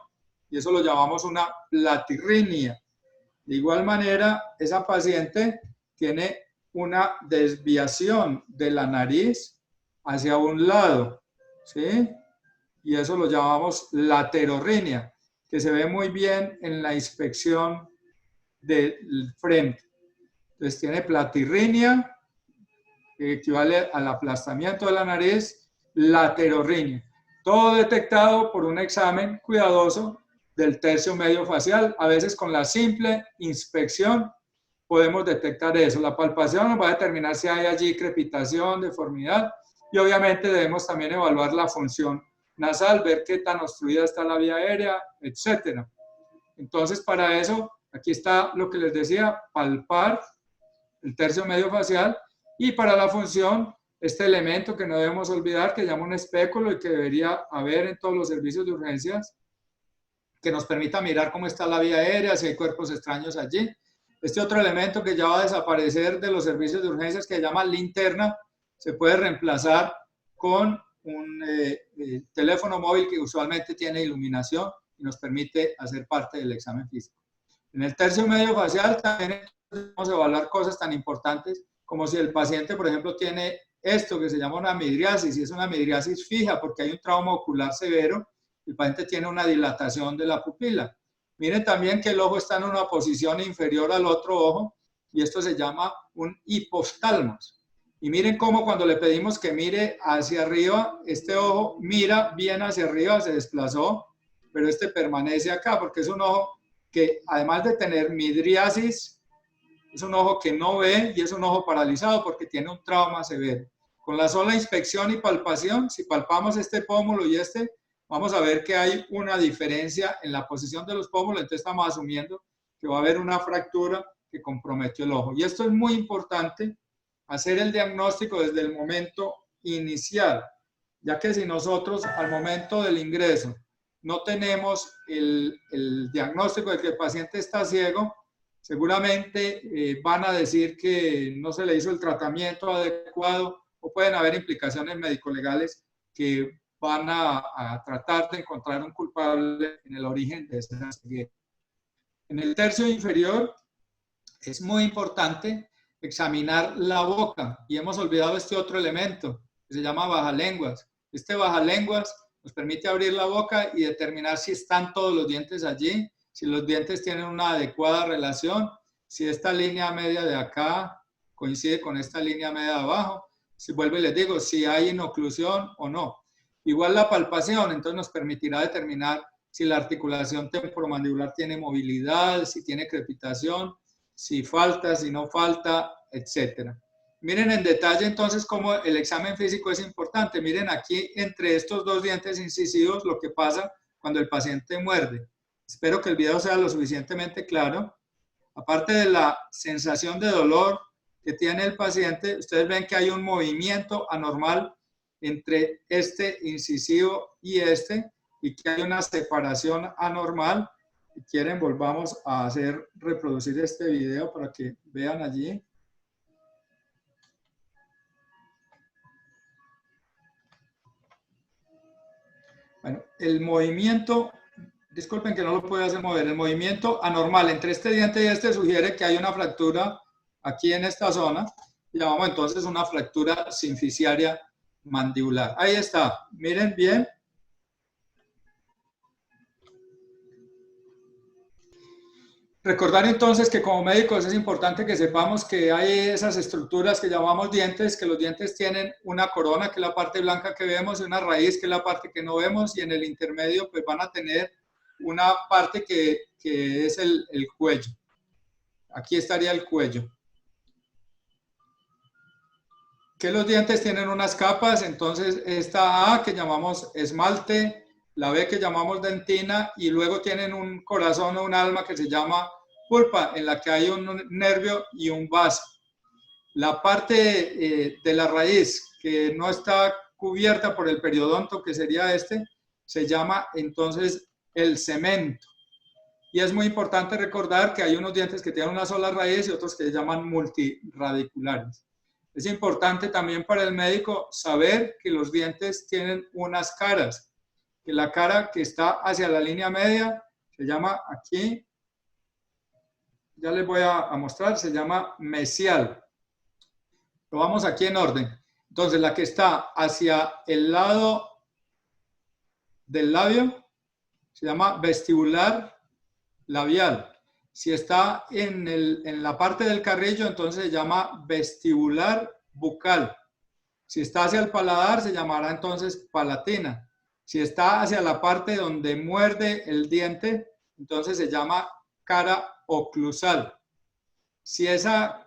y eso lo llamamos una platirrinia. De igual manera, esa paciente tiene una desviación de la nariz hacia un lado, ¿sí? Y eso lo llamamos laterorrinia, que se ve muy bien en la inspección del frente. Entonces tiene platirrinia, que equivale al aplastamiento de la nariz, laterorrinia. Todo detectado por un examen cuidadoso del tercio medio facial. A veces con la simple inspección podemos detectar eso. La palpación nos va a determinar si hay allí crepitación, deformidad, y obviamente debemos también evaluar la función nasal, ver qué tan obstruida está la vía aérea, etc. Entonces, para eso, aquí está lo que les decía, palpar el tercio medio facial, y para la función, este elemento que no debemos olvidar, que llama un espéculo y que debería haber en todos los servicios de urgencias, que nos permita mirar cómo está la vía aérea, si hay cuerpos extraños allí. Este otro elemento que ya va a desaparecer de los servicios de urgencias, que se llama linterna, se puede reemplazar con un teléfono móvil que usualmente tiene iluminación y nos permite hacer parte del examen físico. En el tercio medio facial también podemos evaluar cosas tan importantes como si el paciente, por ejemplo, tiene esto que se llama una midriasis, y es una midriasis fija porque hay un trauma ocular severo, el paciente tiene una dilatación de la pupila. Miren también que el ojo está en una posición inferior al otro ojo, y esto se llama un hipoftalmos. Y miren cómo cuando le pedimos que mire hacia arriba, este ojo mira bien hacia arriba, se desplazó, pero este permanece acá porque es un ojo que, además de tener midriasis, es un ojo que no ve y es un ojo paralizado porque tiene un trauma severo. Con la sola inspección y palpación, si palpamos este pómulo y este, vamos a ver que hay una diferencia en la posición de los pómulos, entonces estamos asumiendo que va a haber una fractura que comprometió el ojo. Y esto es muy importante, hacer el diagnóstico desde el momento inicial, ya que si nosotros al momento del ingreso no tenemos el diagnóstico de que el paciente está ciego, seguramente van a decir que no se le hizo el tratamiento adecuado o pueden haber implicaciones médico-legales que van a tratar de encontrar un culpable en el origen de esa ceguera. En el tercio inferior es muy importante examinar la boca y hemos olvidado este otro elemento que se llama bajalenguas. Este bajalenguas Nos permite abrir la boca y determinar si están todos los dientes allí, si los dientes tienen una adecuada relación, si esta línea media de acá coincide con esta línea media de abajo, si vuelvo y les digo, si hay inoclusión o no. Igual la palpación, entonces nos permitirá determinar si la articulación temporomandibular tiene movilidad, si tiene crepitación, si falta, si no falta, etc. Miren en detalle entonces cómo el examen físico es importante. Miren aquí entre estos dos dientes incisivos lo que pasa cuando el paciente muerde. Espero que el video sea lo suficientemente claro. Aparte de la sensación de dolor que tiene el paciente, ustedes ven que hay un movimiento anormal entre este incisivo y que hay una separación anormal. Si quieren, volvamos a reproducir este video para que vean allí. Bueno, el movimiento, disculpen que no lo puedo hacer mover, el movimiento anormal entre este diente y este sugiere que hay una fractura aquí en esta zona, y llamamos entonces una fractura sinficiaria mandibular. Ahí está, miren bien. Recordar entonces que como médicos es importante que sepamos que hay esas estructuras que llamamos dientes, que los dientes tienen una corona, que es la parte blanca que vemos, y una raíz, que es la parte que no vemos, y en el intermedio pues van a tener una parte que es el cuello. Aquí estaría el cuello. Que los dientes tienen unas capas, entonces esta A que llamamos esmalte, la B que llamamos dentina, y luego tienen un corazón o un alma que se llama pulpa, en la que hay un nervio y un vaso. La parte de la raíz que no está cubierta por el periodonto, que sería se llama entonces el cemento. Y es muy importante recordar que hay unos dientes que tienen una sola raíz y otros que se llaman multiradiculares. Es importante también para el médico saber que los dientes tienen unas caras, que la cara que está hacia la línea media se llama aquí, ya les voy a mostrar, se llama mesial. Lo vamos aquí en orden. Entonces la que está hacia el lado del labio se llama vestibular labial. Si está en la parte del carrillo, entonces se llama vestibular bucal. Si está hacia el paladar, se llamará entonces palatina. Si está hacia la parte donde muerde el diente, entonces se llama cara oclusal. Si esa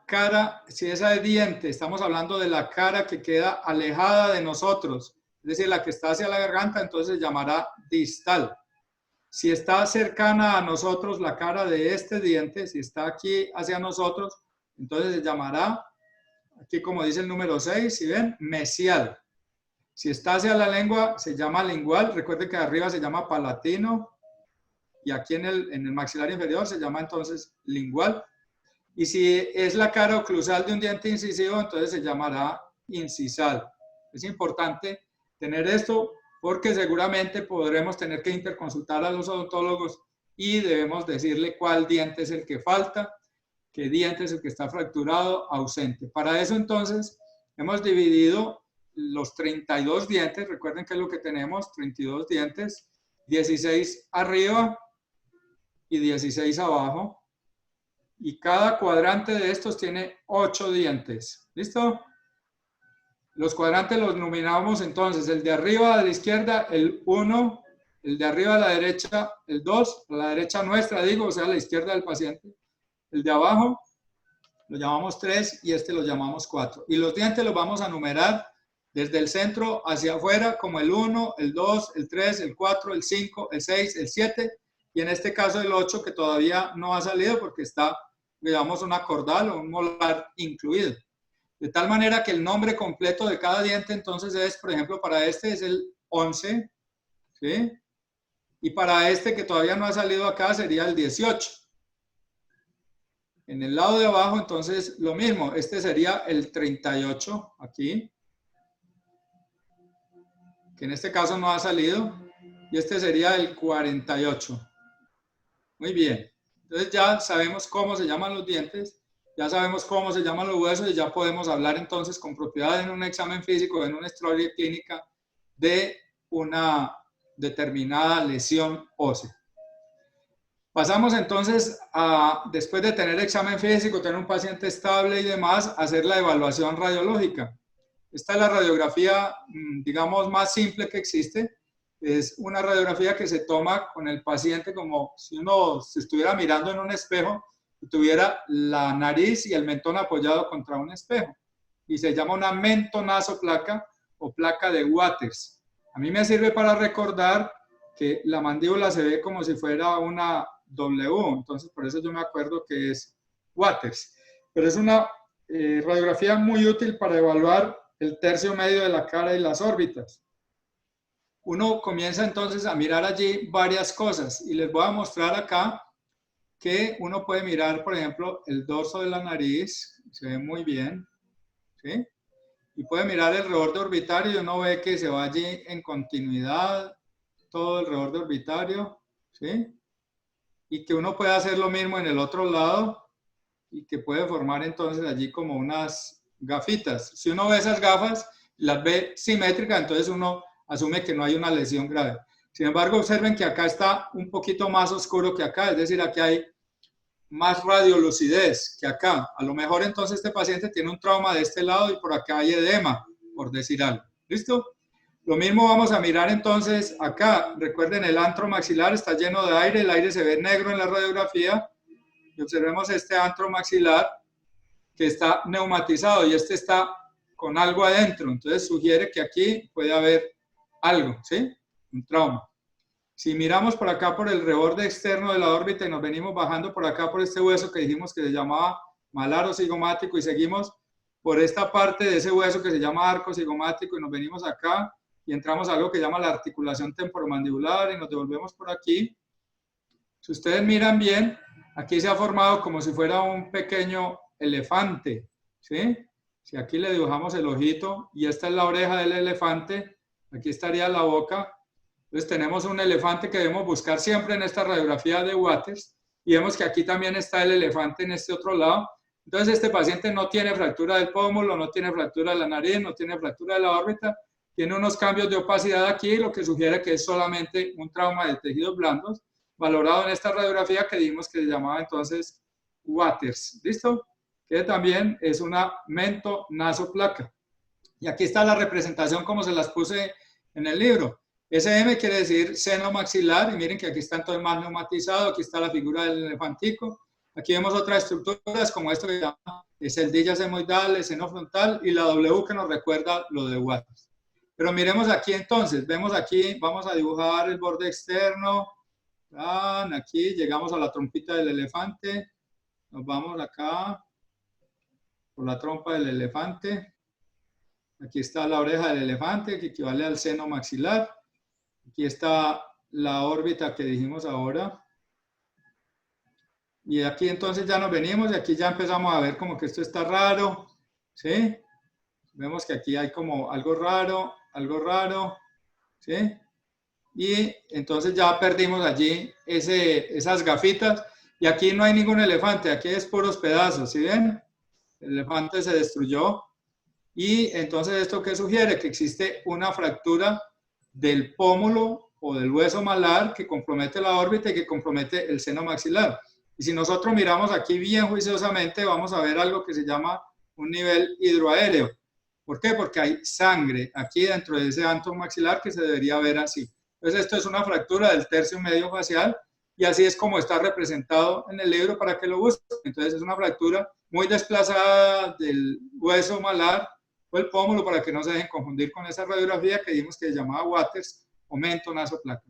diente, estamos hablando de la cara que queda alejada de nosotros, es decir, la que está hacia la garganta, entonces se llamará distal. Si está cercana a nosotros la cara de este diente, si está aquí hacia nosotros, entonces se llamará, aquí como dice el número 6, si ven, mesial. Si está hacia la lengua, se llama lingual. Recuerden que arriba se llama palatino y aquí en el maxilar inferior se llama entonces lingual. Y si es la cara oclusal de un diente incisivo, entonces se llamará incisal. Es importante tener esto porque seguramente podremos tener que interconsultar a los odontólogos y debemos decirle cuál diente es el que falta, qué diente es el que está fracturado, ausente. Para eso entonces hemos dividido los 32 dientes, recuerden que es lo que tenemos, 32 dientes, 16 arriba y 16 abajo, y cada cuadrante de estos tiene 8 dientes. ¿Listo? Los cuadrantes los numeramos entonces, el de arriba a la izquierda, el 1, el de arriba a la derecha, el 2, a la derecha nuestra, digo, o sea, a la izquierda del paciente. El de abajo lo llamamos 3 y lo llamamos 4. Y los dientes los vamos a numerar desde el centro hacia afuera, como el 1, el 2, el 3, el 4, el 5, el 6, el 7, y en este caso el 8, que todavía no ha salido porque está, digamos, una cordal o un molar incluido. De tal manera que el nombre completo de cada diente entonces es, por ejemplo, para este es el 11, ¿sí? Y para este que todavía no ha salido acá sería el 18. En el lado de abajo entonces lo mismo, este sería el 38 aquí, que en este caso no ha salido, y este sería el 48. Muy bien, entonces ya sabemos cómo se llaman los dientes. Ya sabemos cómo se llaman los huesos y ya podemos hablar entonces con propiedad en un examen físico, en una historia clínica de una determinada lesión ósea. Pasamos entonces a, después de tener examen físico, tener un paciente estable y demás, hacer la evaluación radiológica. Esta es la radiografía, digamos, más simple que existe. Es una radiografía que se toma con el paciente como si uno se estuviera mirando en un espejo y tuviera la nariz y el mentón apoyado contra un espejo. Y se llama una mentonasoplaca o placa de Waters. A mí me sirve para recordar que la mandíbula se ve como si fuera una W, entonces por eso yo me acuerdo que es Waters. Pero es una radiografía muy útil para evaluar el tercio medio de la cara y las órbitas. Uno comienza entonces a mirar allí varias cosas y les voy a mostrar acá que uno puede mirar, por ejemplo, el dorso de la nariz, se ve muy bien, ¿sí? Y puede mirar el reborde orbitario y uno ve que se va allí en continuidad todo el reborde orbitario, ¿sí? Y que uno puede hacer lo mismo en el otro lado y que puede formar entonces allí como unas gafitas. Si uno ve esas gafas, las ve simétricas, entonces uno asume que no hay una lesión grave. Sin embargo, observen que acá está un poquito más oscuro que acá, es decir, aquí hay más radiolucidez que acá. A lo mejor entonces este paciente tiene un trauma de este lado y por acá hay edema, por decir algo. ¿Listo? Lo mismo vamos a mirar entonces acá. Recuerden, el antro maxilar está lleno de aire, el aire se ve negro en la radiografía. Y observemos este antro maxilar que está neumatizado y este está con algo adentro. Entonces sugiere que aquí puede haber algo, ¿sí? Un trauma. Si miramos por acá por el reborde externo de la órbita y nos venimos bajando por acá por este hueso que dijimos que se llamaba malar cigomático y seguimos por esta parte de ese hueso que se llama arco cigomático y nos venimos acá y entramos a algo que llama la articulación temporomandibular y nos devolvemos por aquí. Si ustedes miran bien, aquí se ha formado como si fuera un pequeño elefante, ¿sí? Si aquí le dibujamos el ojito y esta es la oreja del elefante, aquí estaría la boca. Entonces tenemos un elefante que debemos buscar siempre en esta radiografía de Waters y vemos que aquí también está el elefante en este otro lado. Entonces este paciente no tiene fractura del pómulo, no tiene fractura de la nariz, no tiene fractura de la órbita, tiene unos cambios de opacidad aquí, lo que sugiere que es solamente un trauma de tejidos blandos, valorado en esta radiografía que dijimos que se llamaba entonces Waters. ¿Listo? Que también es una mentonasoplaca. Y aquí está la representación como se las puse en el libro. SM quiere decir seno maxilar, y miren que aquí está entonces más neumatizado, aquí está la figura del elefantico, aquí vemos otras estructuras como esto que se llama celdilla semoidal, el seno frontal, y la W que nos recuerda lo de Waters. Pero miremos aquí entonces, vemos aquí, vamos a dibujar el borde externo, aquí llegamos a la trompita del elefante, nos vamos acá, por la trompa del elefante, aquí está la oreja del elefante, que equivale al seno maxilar. Aquí está la órbita que dijimos ahora. Y aquí entonces ya nos venimos y aquí ya empezamos a ver como que esto está raro, ¿sí? Vemos que aquí hay como algo raro, ¿sí? Y entonces ya perdimos allí esas gafitas y aquí no hay ningún elefante, aquí es puros pedazos, ¿sí ven? El elefante se destruyó y entonces esto ¿qué sugiere? Que existe una fractura del pómulo o del hueso malar que compromete la órbita y que compromete el seno maxilar. Y si nosotros miramos aquí bien juiciosamente, vamos a ver algo que se llama un nivel hidroaéreo. ¿Por qué? Porque hay sangre aquí dentro de ese antro maxilar que se debería ver así. Entonces esto es una fractura del tercio medio facial y así es como está representado en el libro para que lo busquen. Entonces es una fractura muy desplazada del hueso malar o el pómulo para que no se dejen confundir con esa radiografía que dijimos que se llamaba Waters o mentonasoplaca.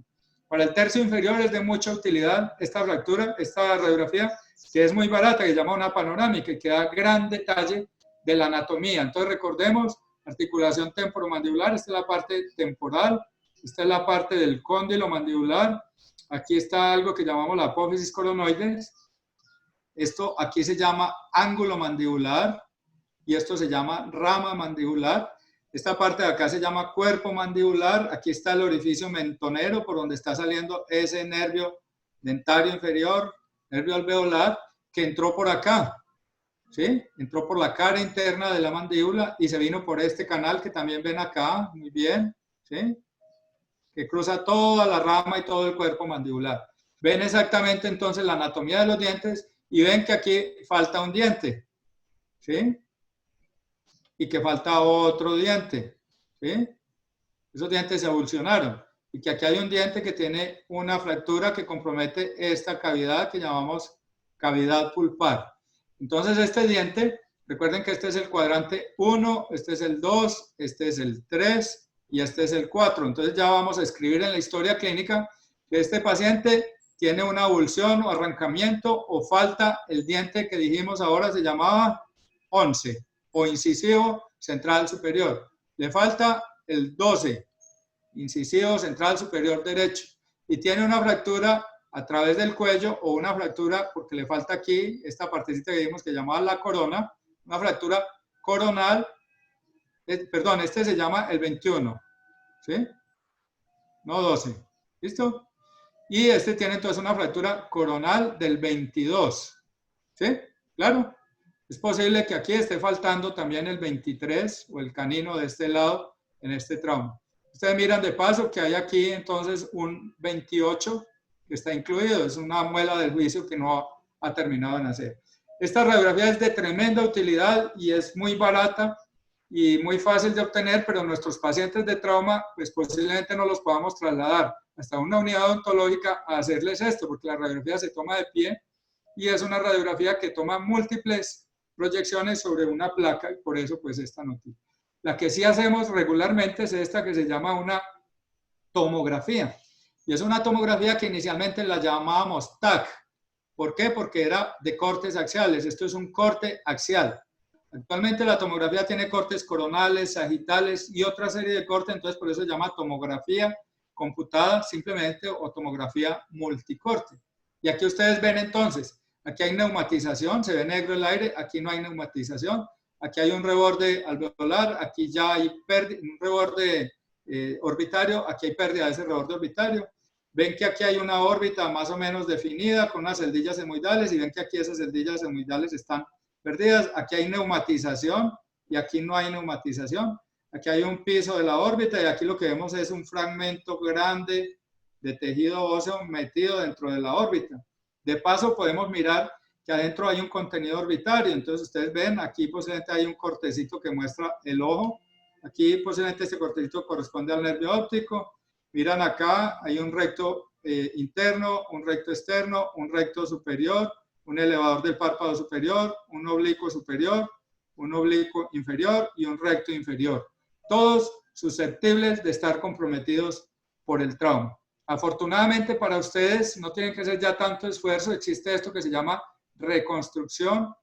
Para el tercio inferior es de mucha utilidad esta fractura, esta radiografía, que es muy barata, que se llama una panorámica y que da gran detalle de la anatomía. Entonces recordemos, articulación temporomandibular, esta es la parte temporal, esta es la parte del cóndilo mandibular, aquí está algo que llamamos la apófisis coronoides, esto aquí se llama ángulo mandibular y esto se llama rama mandibular. Esta parte de acá se llama cuerpo mandibular, aquí está el orificio mentonero por donde está saliendo ese nervio dentario inferior, nervio alveolar, que entró por acá. ¿Sí? Entró por la cara interna de la mandíbula y se vino por este canal que también ven acá, muy bien, ¿sí? que cruza toda la rama y todo el cuerpo mandibular. Ven exactamente entonces la anatomía de los dientes y ven que aquí falta un diente, ¿sí? Y que falta otro diente, ¿sí? Esos dientes se evolucionaron y que aquí hay un diente que tiene una fractura que compromete esta cavidad que llamamos cavidad pulpar. Entonces este diente, recuerden que este es el cuadrante 1, este es el 2, este es el 3 y este es el 4. Entonces ya vamos a escribir en la historia clínica que este paciente tiene una avulsión o arrancamiento o falta el diente que dijimos ahora se llamaba 11 o incisivo central superior. Le falta el 12, incisivo central superior derecho, y tiene una fractura a través del cuello o una fractura porque le falta aquí esta partecita que vimos que llamaba la corona, una fractura coronal, perdón, este se llama el 21, ¿sí? No 12, ¿listo? Y este tiene entonces una fractura coronal del 22, ¿sí? ¿Claro? Es posible que aquí esté faltando también el 23 o el canino de este lado en este trauma. Ustedes miran de paso que hay aquí entonces un 28 que está incluido, es una muela del juicio que no ha terminado de nacer. Esta radiografía es de tremenda utilidad y es muy barata y muy fácil de obtener, pero nuestros pacientes de trauma pues posiblemente no los podamos trasladar hasta una unidad odontológica a hacerles esto, porque la radiografía se toma de pie y es una radiografía que toma múltiples proyecciones sobre una placa y por eso pues esta noticia. La que sí hacemos regularmente es esta que se llama una tomografía y es una tomografía que inicialmente la llamábamos TAC. ¿Por qué? Porque era de cortes axiales. Esto es un corte axial. Actualmente la tomografía tiene cortes coronales, sagitales y otra serie de cortes, entonces por eso se llama tomografía computada simplemente o tomografía multicorte. Y aquí ustedes ven entonces, aquí hay neumatización, se ve negro el aire, aquí no hay neumatización, aquí hay un reborde alveolar, aquí ya hay un reborde orbitario, aquí hay pérdida de ese reborde orbitario. Ven que aquí hay una órbita más o menos definida con unas celdillas semoidales y ven que aquí esas celdillas semoidales están perdidas. Aquí hay neumatización y aquí no hay neumatización. Aquí hay un piso de la órbita y aquí lo que vemos es un fragmento grande de tejido óseo metido dentro de la órbita. De paso podemos mirar que adentro hay un contenido orbitario. Entonces ustedes ven, aquí posiblemente hay un cortecito que muestra el ojo. Aquí posiblemente este cortecito corresponde al nervio óptico. Miran acá, hay un recto interno, un recto externo, un recto superior, un elevador del párpado superior, un oblicuo superior, un oblicuo inferior y un recto inferior. Todos susceptibles de estar comprometidos por el trauma. Afortunadamente para ustedes no tienen que hacer ya tanto esfuerzo, existe esto que se llama reconstrucción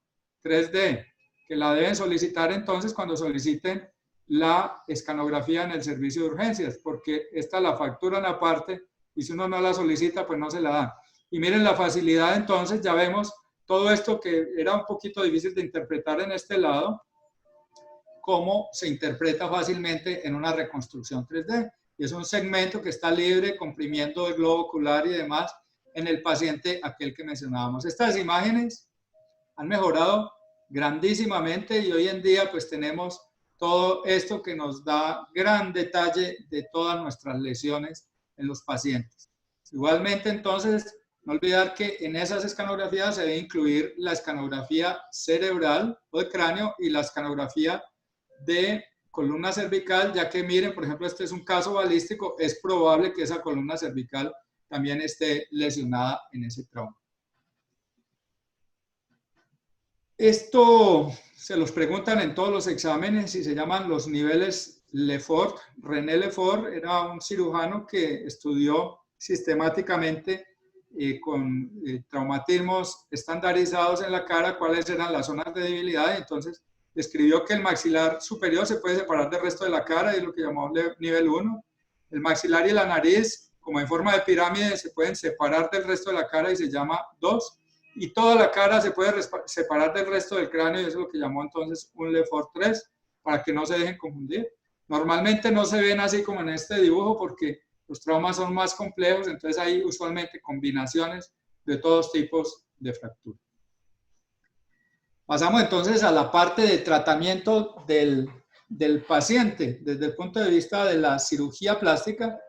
3D, que la deben solicitar entonces cuando soliciten la escanografía en el servicio de urgencias, porque esta la facturan aparte y si uno no la solicita, pues no se la dan. Y miren la facilidad entonces, ya vemos todo esto que era un poquito difícil de interpretar en este lado, cómo se interpreta fácilmente en una reconstrucción 3D. Y es un segmento que está libre, comprimiendo el globo ocular y demás en el paciente aquel que mencionábamos. Estas imágenes han mejorado grandísimamente y hoy en día pues tenemos todo esto que nos da gran detalle de todas nuestras lesiones en los pacientes. Igualmente entonces, no olvidar que en esas escanografías se debe incluir la escanografía cerebral o de cráneo y la escanografía de columna cervical, ya que miren, por ejemplo, este es un caso balístico, es probable que esa columna cervical también esté lesionada en ese trauma. Esto se los preguntan en todos los exámenes y se llaman los niveles Lefort. René Lefort era un cirujano que estudió sistemáticamente con traumatismos estandarizados en la cara cuáles eran las zonas de debilidad. Entonces describió que el maxilar superior se puede separar del resto de la cara, y es lo que llamamos nivel 1. El maxilar y la nariz, como en forma de pirámide, se pueden separar del resto de la cara y se llama 2. Y toda la cara se puede separar del resto del cráneo y eso es lo que llamó entonces un Lefort 3, para que no se dejen confundir. Normalmente no se ven así como en este dibujo porque los traumas son más complejos, entonces hay usualmente combinaciones de todos tipos de fractura. Pasamos entonces a la parte de tratamiento del paciente desde el punto de vista de la cirugía plástica.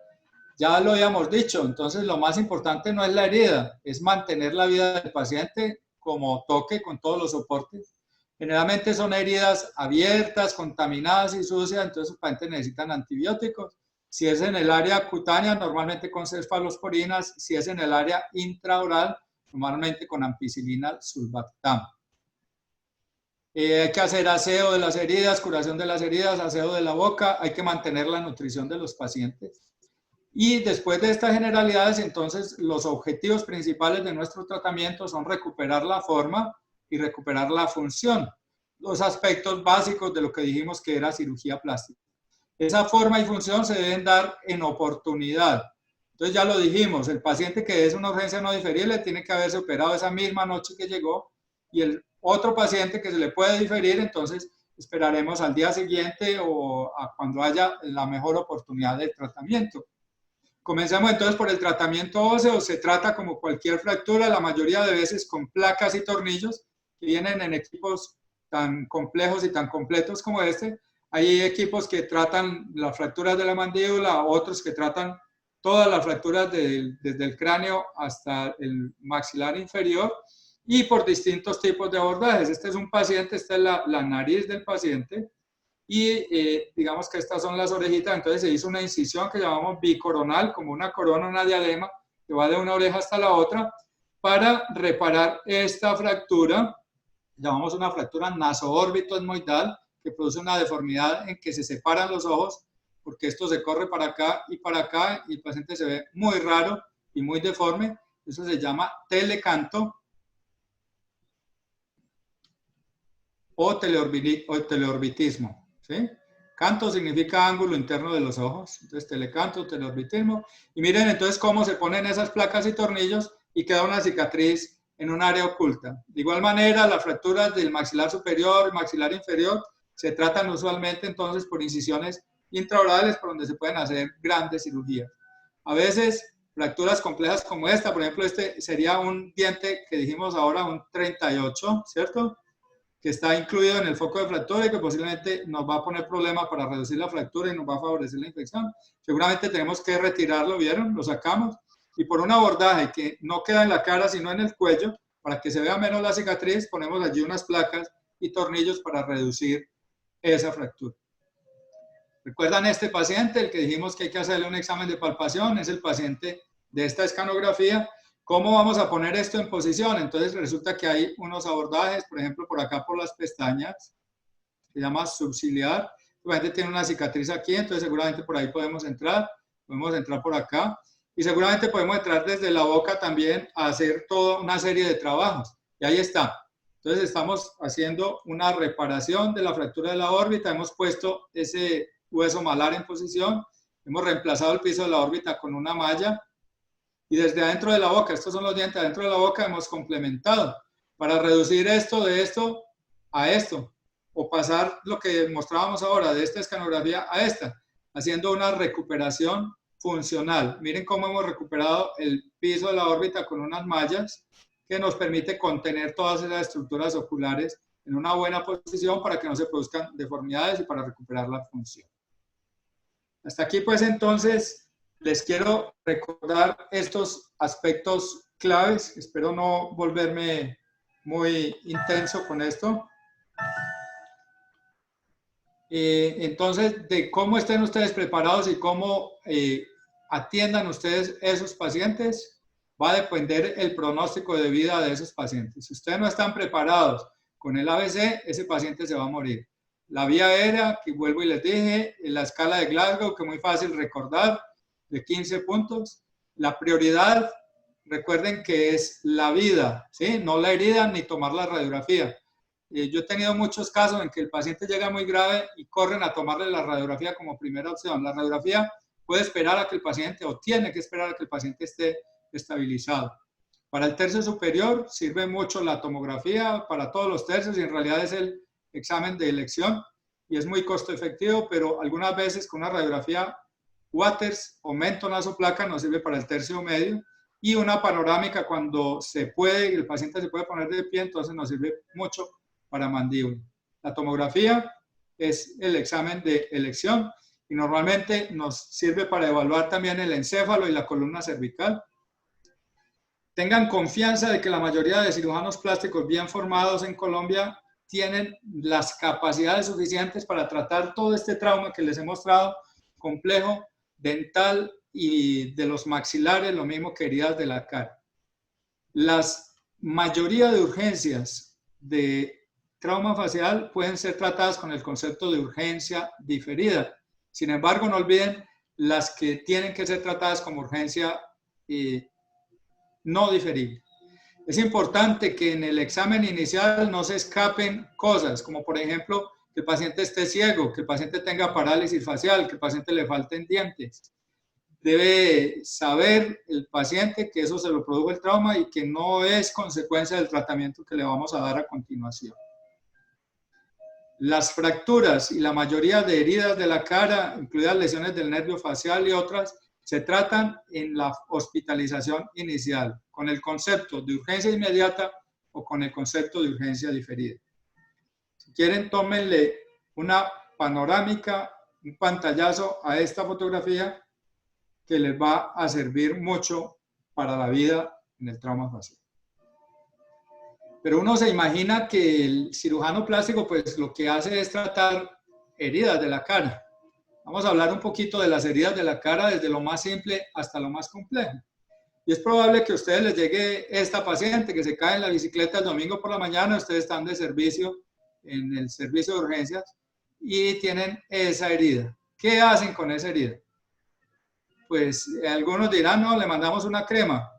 ya lo habíamos dicho, entonces lo más importante no es la herida, es mantener la vida del paciente como toque con todos los soportes. Generalmente son heridas abiertas, contaminadas y sucias, entonces los pacientes necesitan antibióticos. Si es en el área cutánea, normalmente con cefalosporinas. Si es en el área intraoral, normalmente con ampicilina sulbactam. Hay que hacer aseo de las heridas, curación de las heridas, aseo de la boca. Hay que mantener la nutrición de los pacientes. Y después de estas generalidades, entonces, los objetivos principales de nuestro tratamiento son recuperar la forma y recuperar la función. Los aspectos básicos de lo que dijimos que era cirugía plástica. Esa forma y función se deben dar en oportunidad. Entonces ya lo dijimos, el paciente que es una urgencia no diferible tiene que haberse operado esa misma noche que llegó, y el otro paciente que se le puede diferir, entonces esperaremos al día siguiente o a cuando haya la mejor oportunidad de tratamiento. Comencemos entonces por el tratamiento óseo. Se trata como cualquier fractura, la mayoría de veces con placas y tornillos que vienen en equipos tan complejos y tan completos como este. Hay equipos que tratan las fracturas de la mandíbula, otros que tratan todas las fracturas desde el cráneo hasta el maxilar inferior, y por distintos tipos de abordajes. Este es un paciente, esta es la nariz del paciente, y digamos que estas son las orejitas. Entonces se hizo una incisión que llamamos bicoronal, como una corona, una diadema, que va de una oreja hasta la otra, para reparar esta fractura. Llamamos una fractura naso-órbito-etmoidal, que produce una deformidad en que se separan los ojos, porque esto se corre para acá, y el paciente se ve muy raro y muy deforme. Eso se llama telecanto o teleorbitismo. ¿Sí? Canto significa ángulo interno de los ojos, entonces telecanto, teleorbitismo. Y miren entonces cómo se ponen esas placas y tornillos y queda una cicatriz en un área oculta. De igual manera, las fracturas del maxilar superior y maxilar inferior se tratan usualmente entonces por incisiones intraorales, por donde se pueden hacer grandes cirugías. A veces, fracturas complejas como esta, por ejemplo, este sería un diente que dijimos ahora, un 38, ¿cierto?, que está incluido en el foco de fractura y que posiblemente nos va a poner problema para reducir la fractura y nos va a favorecer la infección. Seguramente tenemos que retirarlo, ¿vieron? Lo sacamos, y por un abordaje que no queda en la cara sino en el cuello, para que se vea menos la cicatriz, ponemos allí unas placas y tornillos para reducir esa fractura. ¿Recuerdan este paciente, el que dijimos que hay que hacerle un examen de palpación? Es el paciente de esta escanografía. ¿Cómo vamos a poner esto en posición? Entonces resulta que hay unos abordajes, por ejemplo, por acá por las pestañas, se llama subciliar. Seguramente tiene una cicatriz aquí, entonces seguramente por ahí podemos entrar por acá, y seguramente podemos entrar desde la boca también a hacer toda una serie de trabajos. Y ahí está. Entonces estamos haciendo una reparación de la fractura de la órbita, hemos puesto ese hueso malar en posición, hemos reemplazado el piso de la órbita con una malla, y desde adentro de la boca, estos son los dientes, adentro de la boca hemos complementado para reducir esto de esto a esto, o pasar lo que mostrábamos ahora de esta escanografía a esta, haciendo una recuperación funcional. Miren cómo hemos recuperado el piso de la órbita con unas mallas que nos permite contener todas esas estructuras oculares en una buena posición para que no se produzcan deformidades y para recuperar la función. Hasta aquí pues entonces les quiero recordar estos aspectos claves. Espero no volverme muy intenso con esto. Entonces, de cómo estén ustedes preparados y cómo atiendan ustedes esos pacientes, va a depender el pronóstico de vida de esos pacientes. Si ustedes no están preparados con el ABC, ese paciente se va a morir. La vía aérea, que vuelvo y les dije, la escala de Glasgow, que es muy fácil recordar, de 15 puntos. La prioridad, recuerden que es la vida, ¿sí? No la herida ni tomar la radiografía. Yo he tenido muchos casos en que el paciente llega muy grave y corren a tomarle la radiografía como primera opción. La radiografía puede esperar a que el paciente, o tiene que esperar a que el paciente esté estabilizado. Para el tercio superior sirve mucho la tomografía, para todos los tercios, y en realidad es el examen de elección y es muy costo efectivo, pero algunas veces con una radiografía Waters o mentonazoplaca nos sirve para el tercio medio, y una panorámica cuando se puede, el paciente se puede poner de pie, entonces nos sirve mucho para mandíbula. La tomografía es el examen de elección, y normalmente nos sirve para evaluar también el encéfalo y la columna cervical. Tengan confianza de que la mayoría de cirujanos plásticos bien formados en Colombia tienen las capacidades suficientes para tratar todo este trauma que les he mostrado, complejo, dental y de los maxilares, lo mismo que heridas de la cara. La mayoría de urgencias de trauma facial pueden ser tratadas con el concepto de urgencia diferida. Sin embargo, no olviden las que tienen que ser tratadas como urgencia no diferible. Es importante que en el examen inicial no se escapen cosas, como por ejemplo que el paciente esté ciego, que el paciente tenga parálisis facial, que el paciente le falten dientes. Debe saber el paciente que eso se lo produjo el trauma y que no es consecuencia del tratamiento que le vamos a dar a continuación. Las fracturas y la mayoría de heridas de la cara, incluidas lesiones del nervio facial y otras, se tratan en la hospitalización inicial, con el concepto de urgencia inmediata o con el concepto de urgencia diferida. Si quieren, tómenle una panorámica, un pantallazo a esta fotografía que les va a servir mucho para la vida en el trauma facial. Pero uno se imagina que el cirujano plástico pues lo que hace es tratar heridas de la cara. Vamos a hablar un poquito de las heridas de la cara desde lo más simple hasta lo más complejo. Y es probable que a ustedes les llegue esta paciente que se cae en la bicicleta el domingo por la mañana, ustedes están de servicio en el servicio de urgencias y tienen esa herida. ¿Qué hacen con esa herida? Pues algunos dirán, no, le mandamos una crema.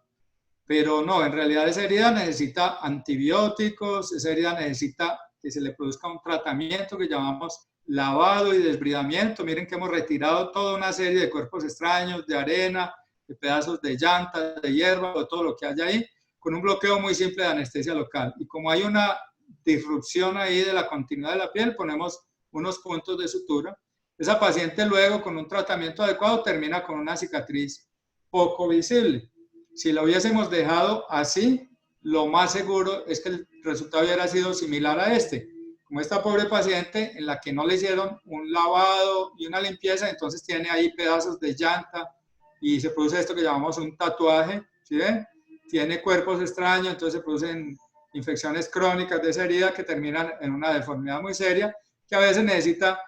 Pero no, en realidad esa herida necesita antibióticos, esa herida necesita que se le produzca un tratamiento que llamamos lavado y desbridamiento. Miren que hemos retirado toda una serie de cuerpos extraños, de arena, de pedazos de llanta, de hierba, o todo lo que haya ahí, con un bloqueo muy simple de anestesia local. Y como hay una disrupción ahí de la continuidad de la piel, ponemos unos puntos de sutura. Esa paciente luego, con un tratamiento adecuado, termina con una cicatriz poco visible. Si lo hubiésemos dejado así, lo más seguro es que el resultado hubiera sido similar a este. Como esta pobre paciente en la que no le hicieron un lavado y una limpieza, entonces tiene ahí pedazos de llanta y se produce esto que llamamos un tatuaje, ¿sí ven? Tiene cuerpos extraños, entonces se producen infecciones crónicas de esa herida que terminan en una deformidad muy seria, que a veces necesita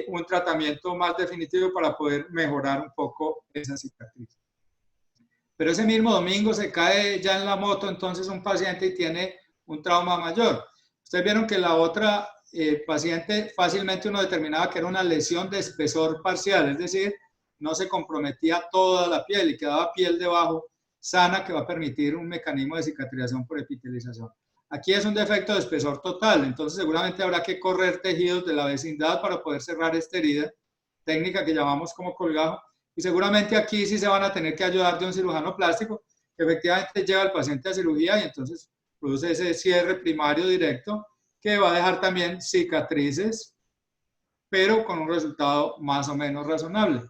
un tratamiento más definitivo para poder mejorar un poco esa cicatriz. Pero ese mismo domingo se cae ya en la moto entonces un paciente y tiene un trauma mayor. Ustedes vieron que la otra paciente fácilmente uno determinaba que era una lesión de espesor parcial, es decir, no se comprometía toda la piel y quedaba piel debajo sana que va a permitir un mecanismo de cicatrización por epitelización. Aquí es un defecto de espesor total, entonces seguramente habrá que correr tejidos de la vecindad para poder cerrar esta herida, técnica que llamamos como colgajo. Y seguramente aquí sí se van a tener que ayudar de un cirujano plástico que efectivamente lleva al paciente a cirugía y entonces produce ese cierre primario directo que va a dejar también cicatrices, pero con un resultado más o menos razonable.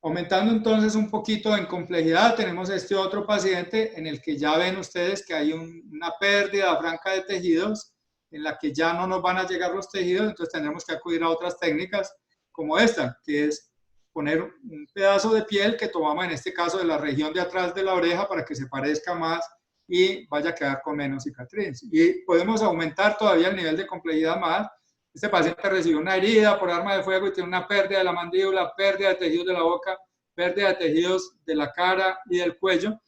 Aumentando entonces un poquito en complejidad, tenemos este otro paciente en el que ya ven ustedes que hay una pérdida franca de tejidos, en la que ya no nos van a llegar los tejidos, entonces tendremos que acudir a otras técnicas como esta, que es poner un pedazo de piel que tomamos en este caso de la región de atrás de la oreja para que se parezca más y vaya a quedar con menos cicatriz. Y podemos aumentar todavía el nivel de complejidad más. Este paciente recibió una herida por arma de fuego y tiene una pérdida de la mandíbula, pérdida de tejidos de la boca, pérdida de tejidos de la cara y del cuello.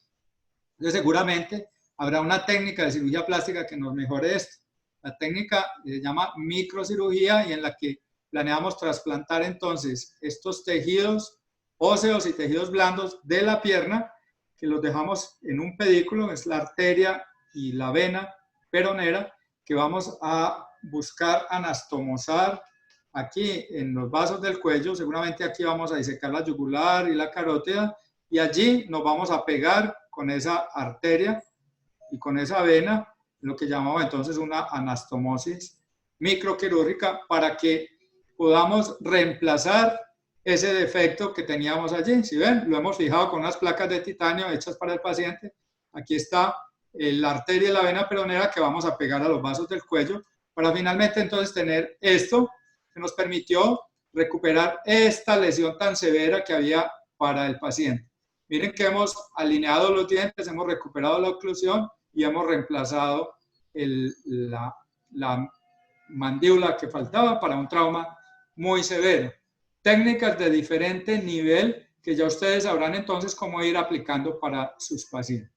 Entonces seguramente habrá una técnica de cirugía plástica que nos mejore esto. La técnica se llama microcirugía y en la que planeamos trasplantar entonces estos tejidos óseos y tejidos blandos de la pierna, que los dejamos en un pedículo, es la arteria y la vena peronera, que vamos a buscar anastomosar aquí en los vasos del cuello. Seguramente aquí vamos a disecar la yugular y la carótida, y allí nos vamos a pegar con esa arteria y con esa vena, lo que llamamos entonces una anastomosis microquirúrgica, para que podamos reemplazar ese defecto que teníamos allí. Si ven, lo hemos fijado con unas placas de titanio hechas para el paciente. Aquí está la arteria y la vena peronera que vamos a pegar a los vasos del cuello para finalmente entonces tener esto que nos permitió recuperar esta lesión tan severa que había para el paciente. Miren que hemos alineado los dientes, hemos recuperado la oclusión y hemos reemplazado la mandíbula que faltaba para un trauma muy severo. Técnicas de diferente nivel que ya ustedes sabrán entonces cómo ir aplicando para sus pacientes.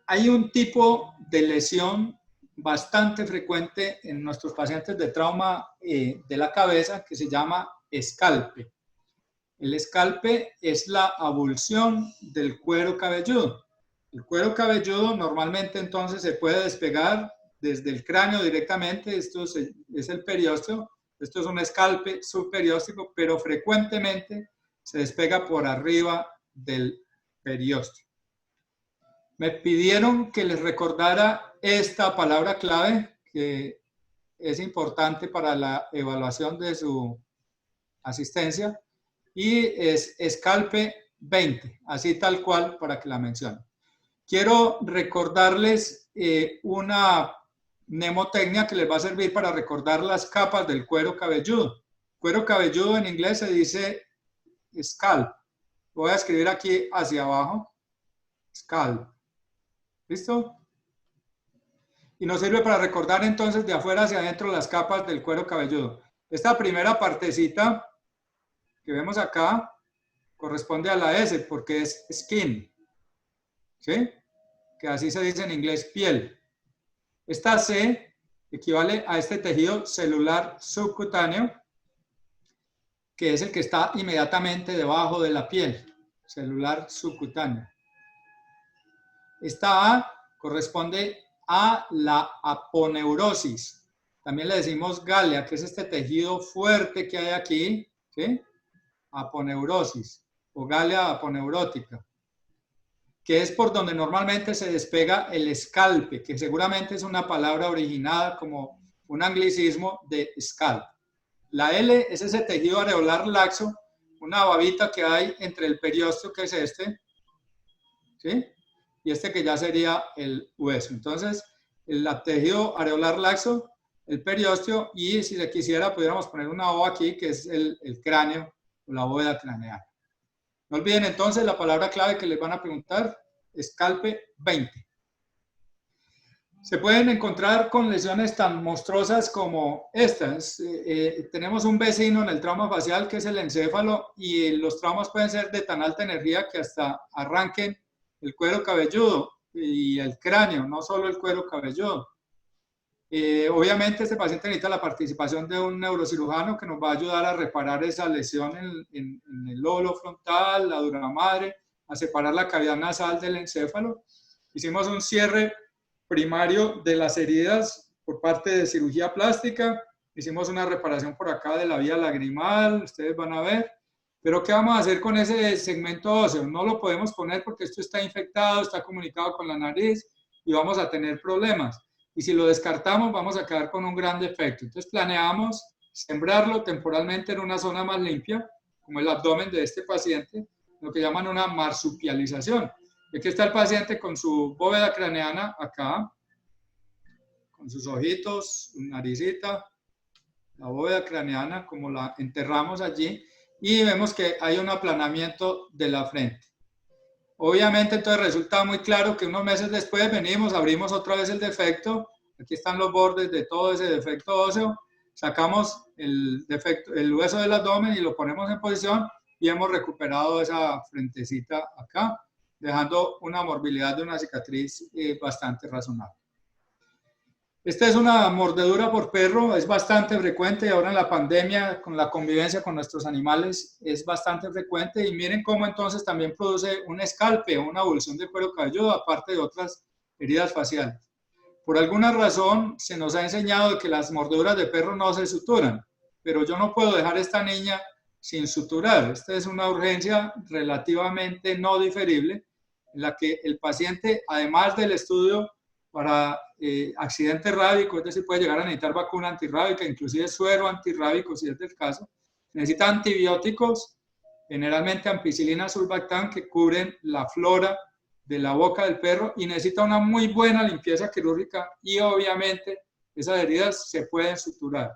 Hay un tipo de lesión bastante frecuente en nuestros pacientes de trauma de la cabeza que se llama escalpe. El escalpe es la abulsión del cuero cabelludo. El cuero cabelludo normalmente entonces se puede despegar desde el cráneo directamente, esto es el periósteo, esto es un escalpe subperióstico, pero frecuentemente se despega por arriba del periósteo. Me pidieron que les recordara esta palabra clave que es importante para la evaluación de su asistencia y es escalpe 20, así tal cual para que la mencionen. Quiero recordarles una mnemotecnia que les va a servir para recordar las capas del cuero cabelludo. Cuero cabelludo en inglés se dice scalp. Voy a escribir aquí hacia abajo, scalp. ¿Listo? Y nos sirve para recordar entonces de afuera hacia adentro las capas del cuero cabelludo. Esta primera partecita que vemos acá corresponde a la S porque es skin. ¿Sí? Que así se dice en inglés, piel. Esta C equivale a este tejido celular subcutáneo, que es el que está inmediatamente debajo de la piel, celular subcutáneo. Esta A corresponde a la aponeurosis. También le decimos galea, que es este tejido fuerte que hay aquí, ¿sí? Aponeurosis o galea aponeurótica, que es por donde normalmente se despega el escalpe, que seguramente es una palabra originada como un anglicismo de scalp. La L es ese tejido areolar laxo, una babita que hay entre el periósteo, que es este, ¿sí? Y este que ya sería el hueso. Entonces, el tejido areolar laxo, el periósteo, y si le quisiera, pudiéramos poner una O aquí, que es el cráneo o la bóveda craneal. No olviden entonces la palabra clave que les van a preguntar, escalpe 20. Se pueden encontrar con lesiones tan monstruosas como estas. Tenemos un vecino en el trauma facial que es el encéfalo y los traumas pueden ser de tan alta energía que hasta arranquen el cuero cabelludo y el cráneo, no solo el cuero cabelludo. Obviamente este paciente necesita la participación de un neurocirujano que nos va a ayudar a reparar esa lesión en el lóbulo frontal, la dura madre, a separar la cavidad nasal del encéfalo. Hicimos un cierre primario de las heridas por parte de cirugía plástica, hicimos una reparación por acá de la vía lagrimal, ustedes van a ver, pero ¿qué vamos a hacer con ese segmento óseo? No lo podemos poner porque esto está infectado, está comunicado con la nariz y vamos a tener problemas. Y si lo descartamos, vamos a quedar con un gran defecto. Entonces planeamos sembrarlo temporalmente en una zona más limpia, como el abdomen de este paciente, lo que llaman una marsupialización. Aquí está el paciente con su bóveda craneana acá, con sus ojitos, su naricita, la bóveda craneana, como la enterramos allí, y vemos que hay un aplanamiento de la frente. Obviamente entonces resulta muy claro que unos meses después venimos, abrimos otra vez el defecto, aquí están los bordes de todo ese defecto óseo, sacamos el hueso del abdomen y lo ponemos en posición y hemos recuperado esa frentecita acá, dejando una morbilidad de una cicatriz bastante razonable. Esta es una mordedura por perro, es bastante frecuente y ahora en la pandemia, con la convivencia con nuestros animales, es bastante frecuente. Y miren cómo entonces también produce un escalpe o una avulsión de cuero cabelludo, aparte de otras heridas faciales. Por alguna razón se nos ha enseñado que las mordeduras de perro no se suturan, pero yo no puedo dejar a esta niña sin suturar. Esta es una urgencia relativamente no diferible, en la que el paciente, además del estudio para accidente rábico, es decir, puede llegar a necesitar vacuna antirrábica, inclusive suero antirrábico si es del caso, necesita antibióticos, generalmente ampicilina sulbactam, que cubren la flora de la boca del perro, y necesita una muy buena limpieza quirúrgica y obviamente esas heridas se pueden suturar.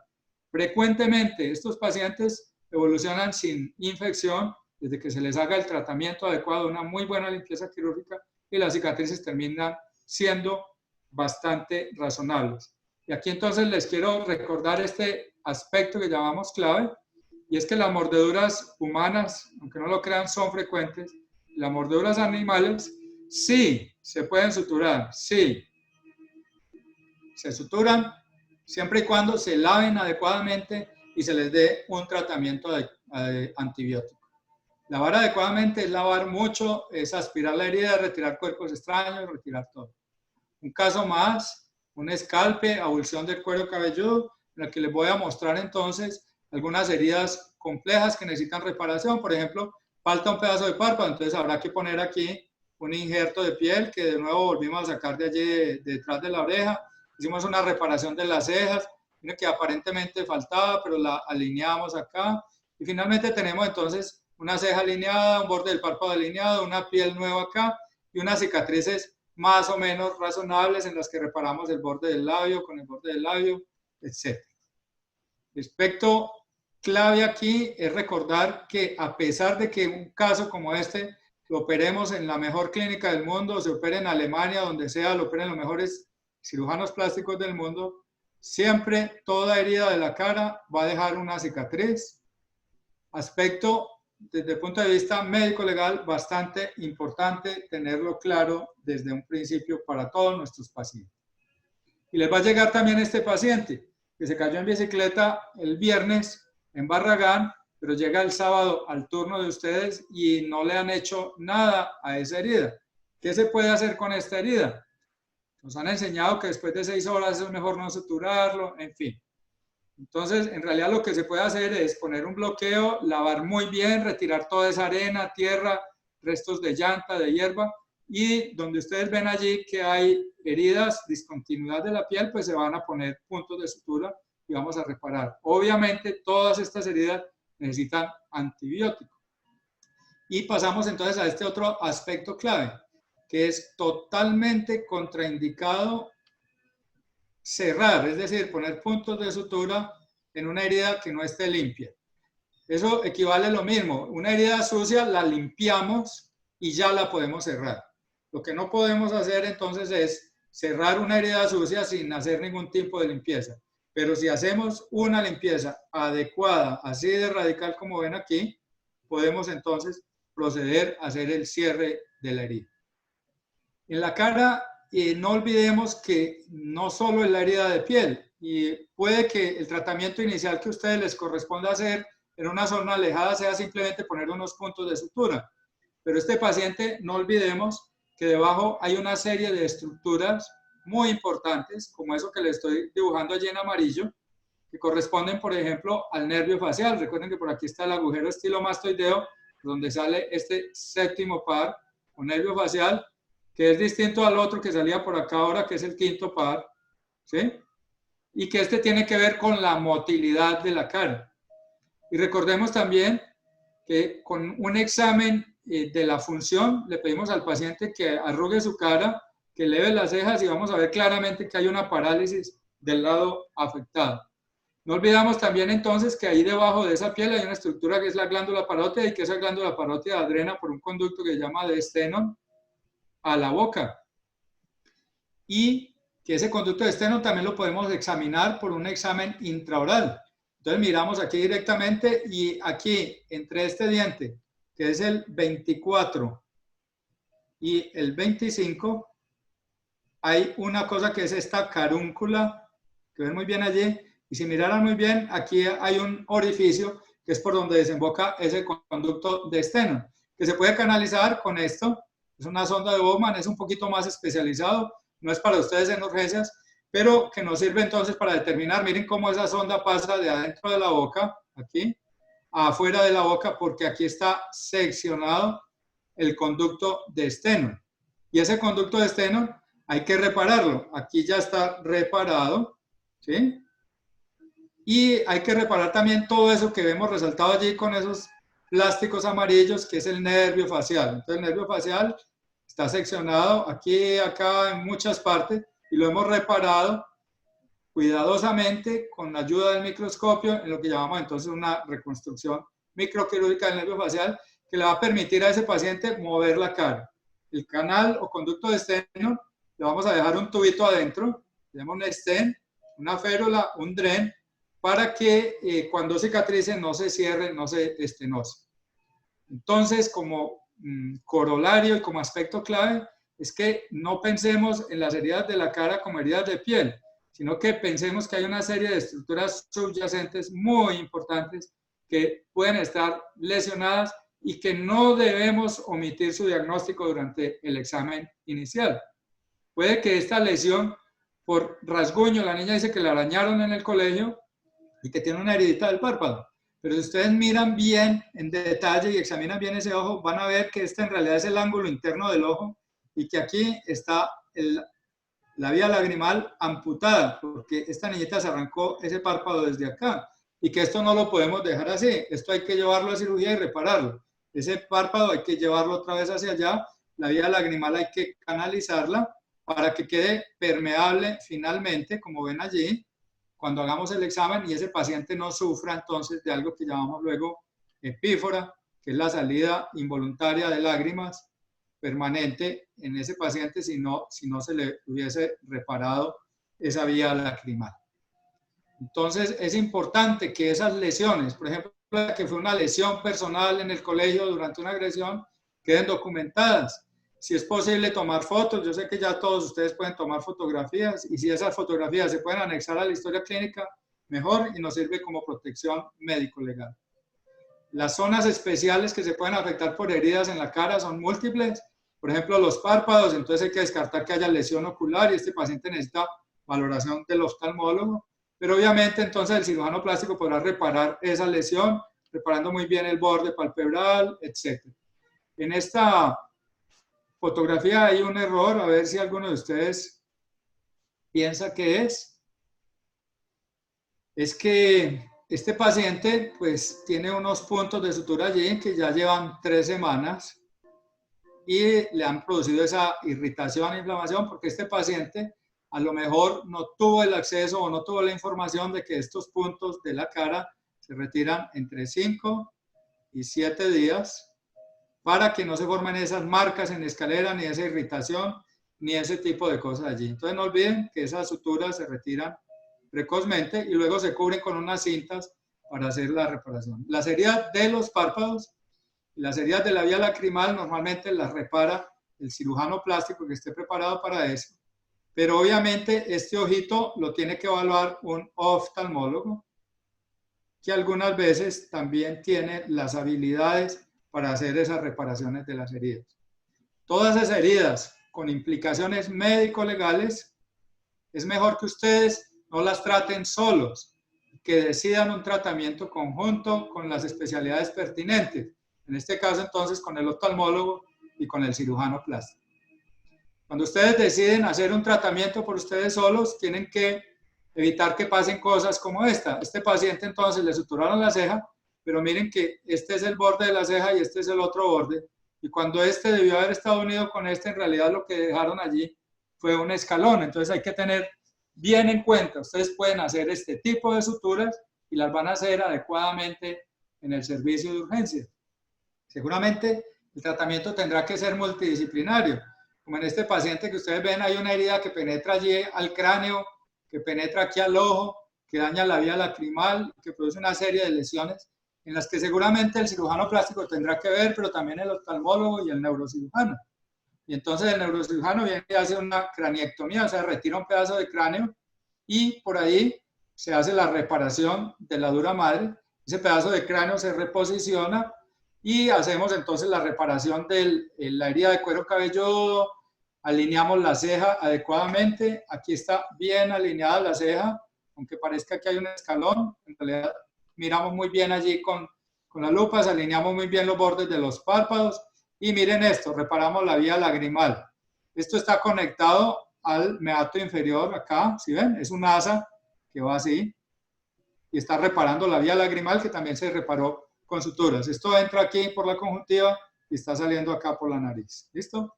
Frecuentemente estos pacientes evolucionan sin infección desde que se les haga el tratamiento adecuado, una muy buena limpieza quirúrgica, y las cicatrices terminan siendo bastante razonables. Y aquí entonces les quiero recordar este aspecto que llamamos clave, y es que las mordeduras humanas, aunque no lo crean, son frecuentes. Las mordeduras animales sí se pueden suturar, sí. Se suturan siempre y cuando se laven adecuadamente y se les dé un tratamiento antibiótico. Lavar adecuadamente es lavar mucho, es aspirar la herida, retirar cuerpos extraños, retirar todo. Un caso más, un escalpe, abulsión del cuero cabelludo, en el que les voy a mostrar entonces algunas heridas complejas que necesitan reparación. Por ejemplo, falta un pedazo de párpado, entonces habrá que poner aquí un injerto de piel que de nuevo volvimos a sacar de allí detrás de la oreja. Hicimos una reparación de las cejas, que aparentemente faltaba, pero la alineamos acá. Y finalmente tenemos entonces una ceja alineada, un borde del párpado alineado, una piel nueva acá y unas cicatrices más o menos razonables en las que reparamos el borde del labio con el borde del labio, etc. El aspecto clave aquí es recordar que a pesar de que un caso como este lo operemos en la mejor clínica del mundo, se opere en Alemania, donde sea, lo operen los mejores cirujanos plásticos del mundo, siempre toda herida de la cara va a dejar una cicatriz. Aspecto desde el punto de vista médico-legal bastante importante tenerlo claro desde un principio para todos nuestros pacientes. Y les va a llegar también este paciente que se cayó en bicicleta el viernes en Barragán, pero llega el sábado al turno de ustedes y no le han hecho nada a esa herida. ¿Qué se puede hacer con esta herida? Nos han enseñado que después de 6 horas es mejor no suturarlo, en fin. Entonces, en realidad lo que se puede hacer es poner un bloqueo, lavar muy bien, retirar toda esa arena, tierra, restos de llanta, de hierba, y donde ustedes ven allí que hay heridas, discontinuidad de la piel, pues se van a poner puntos de sutura y vamos a reparar. Obviamente, todas estas heridas necesitan antibiótico. Y pasamos entonces a este otro aspecto clave, que es totalmente contraindicado cerrar, es decir, poner puntos de sutura en una herida que no esté limpia. Eso equivale a lo mismo. Una herida sucia la limpiamos y ya la podemos cerrar. Lo que no podemos hacer entonces es cerrar una herida sucia sin hacer ningún tipo de limpieza. Pero si hacemos una limpieza adecuada, así de radical como ven aquí, podemos entonces proceder a hacer el cierre de la herida. En la cara, no olvidemos que no solo es la herida de piel, y puede que el tratamiento inicial que a ustedes les corresponda hacer en una zona alejada sea simplemente poner unos puntos de sutura. Pero este paciente, no olvidemos que debajo hay una serie de estructuras muy importantes, como eso que le estoy dibujando allí en amarillo, que corresponden, por ejemplo, al nervio facial. Recuerden que por aquí está el agujero estilomastoideo, donde sale este séptimo par, o nervio facial, que es distinto al otro que salía por acá ahora, que es el quinto par, ¿sí? Y que este tiene que ver con la motilidad de la cara. Y recordemos también que con un examen de la función le pedimos al paciente que arrugue su cara, que eleve las cejas y vamos a ver claramente que hay una parálisis del lado afectado. No olvidamos también entonces que ahí debajo de esa piel hay una estructura que es la glándula parótida y que esa glándula parótida drena por un conducto que se llama de esternón a la boca. Y que ese conducto de esternón también lo podemos examinar por un examen intraoral. Entonces miramos aquí directamente y aquí entre este diente, que es el 24 y el 25, hay una cosa que es esta carúncula, que ven muy bien allí, y si miraran muy bien, aquí hay un orificio que es por donde desemboca ese conducto de esternón, que se puede canalizar con esto. Es una sonda de Bowman, es un poquito más especializado, no es para ustedes en urgencias, pero que nos sirve entonces para determinar, miren cómo esa sonda pasa de adentro de la boca, aquí, a afuera de la boca, porque aquí está seccionado el conducto de esternón. Y ese conducto de esternón hay que repararlo. Aquí ya está reparado, ¿sí? Y hay que reparar también todo eso que vemos resaltado allí con esos plásticos amarillos, que es el nervio facial. Entonces el nervio facial está seccionado aquí, acá, en muchas partes, y lo hemos reparado cuidadosamente con la ayuda del microscopio en lo que llamamos entonces una reconstrucción microquirúrgica del nervio facial que le va a permitir a ese paciente mover la cara. El canal o conducto de Stenor le vamos a dejar un tubito adentro, tenemos un stent, una férula, un dren, para que cuando cicatrice no se cierre, no se estenose. Entonces, como corolario y como aspecto clave, es que no pensemos en las heridas de la cara como heridas de piel, sino que pensemos que hay una serie de estructuras subyacentes muy importantes que pueden estar lesionadas y que no debemos omitir su diagnóstico durante el examen inicial. Puede que esta lesión por rasguño, la niña dice que la arañaron en el colegio y que tiene una heridita del párpado, pero si ustedes miran bien en detalle y examinan bien ese ojo, van a ver que este en realidad es el ángulo interno del ojo y que aquí está la vía lagrimal amputada, porque esta niñita se arrancó ese párpado desde acá y que esto no lo podemos dejar así, esto hay que llevarlo a cirugía y repararlo. Ese párpado hay que llevarlo otra vez hacia allá, la vía lagrimal hay que canalizarla para que quede permeable finalmente, como ven allí, cuando hagamos el examen y ese paciente no sufra entonces de algo que llamamos luego epífora, que es la salida involuntaria de lágrimas permanente en ese paciente si no se le hubiese reparado esa vía lacrimal. Entonces es importante que esas lesiones, por ejemplo, que fue una lesión personal en el colegio durante una agresión, queden documentadas. Si es posible tomar fotos, yo sé que ya todos ustedes pueden tomar fotografías y si esas fotografías se pueden anexar a la historia clínica, mejor y nos sirve como protección médico-legal. Las zonas especiales que se pueden afectar por heridas en la cara son múltiples. Por ejemplo, los párpados, entonces hay que descartar que haya lesión ocular y este paciente necesita valoración del oftalmólogo. Pero obviamente entonces el cirujano plástico podrá reparar esa lesión, reparando muy bien el borde palpebral, etc. En esta fotografía hay un error, a ver si alguno de ustedes piensa que es. Es que este paciente pues tiene unos puntos de sutura allí que ya llevan 3 semanas y le han producido esa irritación e inflamación porque este paciente a lo mejor no tuvo el acceso o no tuvo la información de que estos puntos de la cara se retiran entre 5 y 7 días para que no se formen esas marcas en escalera, ni esa irritación, ni ese tipo de cosas allí. Entonces no olviden que esas suturas se retiran precozmente y luego se cubren con unas cintas para hacer la reparación. Las heridas de los párpados y las heridas de la vía lacrimal normalmente las repara el cirujano plástico que esté preparado para eso. Pero obviamente este ojito lo tiene que evaluar un oftalmólogo que algunas veces también tiene las habilidades para hacer esas reparaciones de las heridas. Todas esas heridas con implicaciones médico-legales, es mejor que ustedes no las traten solos, que decidan un tratamiento conjunto con las especialidades pertinentes. En este caso entonces con el oftalmólogo y con el cirujano plástico. Cuando ustedes deciden hacer un tratamiento por ustedes solos, tienen que evitar que pasen cosas como esta. Este paciente entonces le suturaron la ceja, pero miren que este es el borde de la ceja y este es el otro borde. Y cuando este debió haber estado unido con este, en realidad lo que dejaron allí fue un escalón. Entonces hay que tener bien en cuenta, ustedes pueden hacer este tipo de suturas y las van a hacer adecuadamente en el servicio de urgencia. Seguramente el tratamiento tendrá que ser multidisciplinario. Como en este paciente que ustedes ven, hay una herida que penetra allí al cráneo, que penetra aquí al ojo, que daña la vía lacrimal, que produce una serie de lesiones en las que seguramente el cirujano plástico tendrá que ver, pero también el oftalmólogo y el neurocirujano. Y entonces el neurocirujano viene y hace una craniectomía, o sea, retira un pedazo de cráneo y por ahí se hace la reparación de la dura madre. Ese pedazo de cráneo se reposiciona y hacemos entonces la reparación de la herida de cuero cabelludo, alineamos la ceja adecuadamente. Aquí está bien alineada la ceja, aunque parezca que hay un escalón, en realidad miramos muy bien allí con las lupas, alineamos muy bien los bordes de los párpados y miren esto, reparamos la vía lagrimal. Esto está conectado al meato inferior acá, ¿sí ven? Es un asa que va así y está reparando la vía lagrimal que también se reparó con suturas. Esto entra aquí por la conjuntiva y está saliendo acá por la nariz. ¿Listo?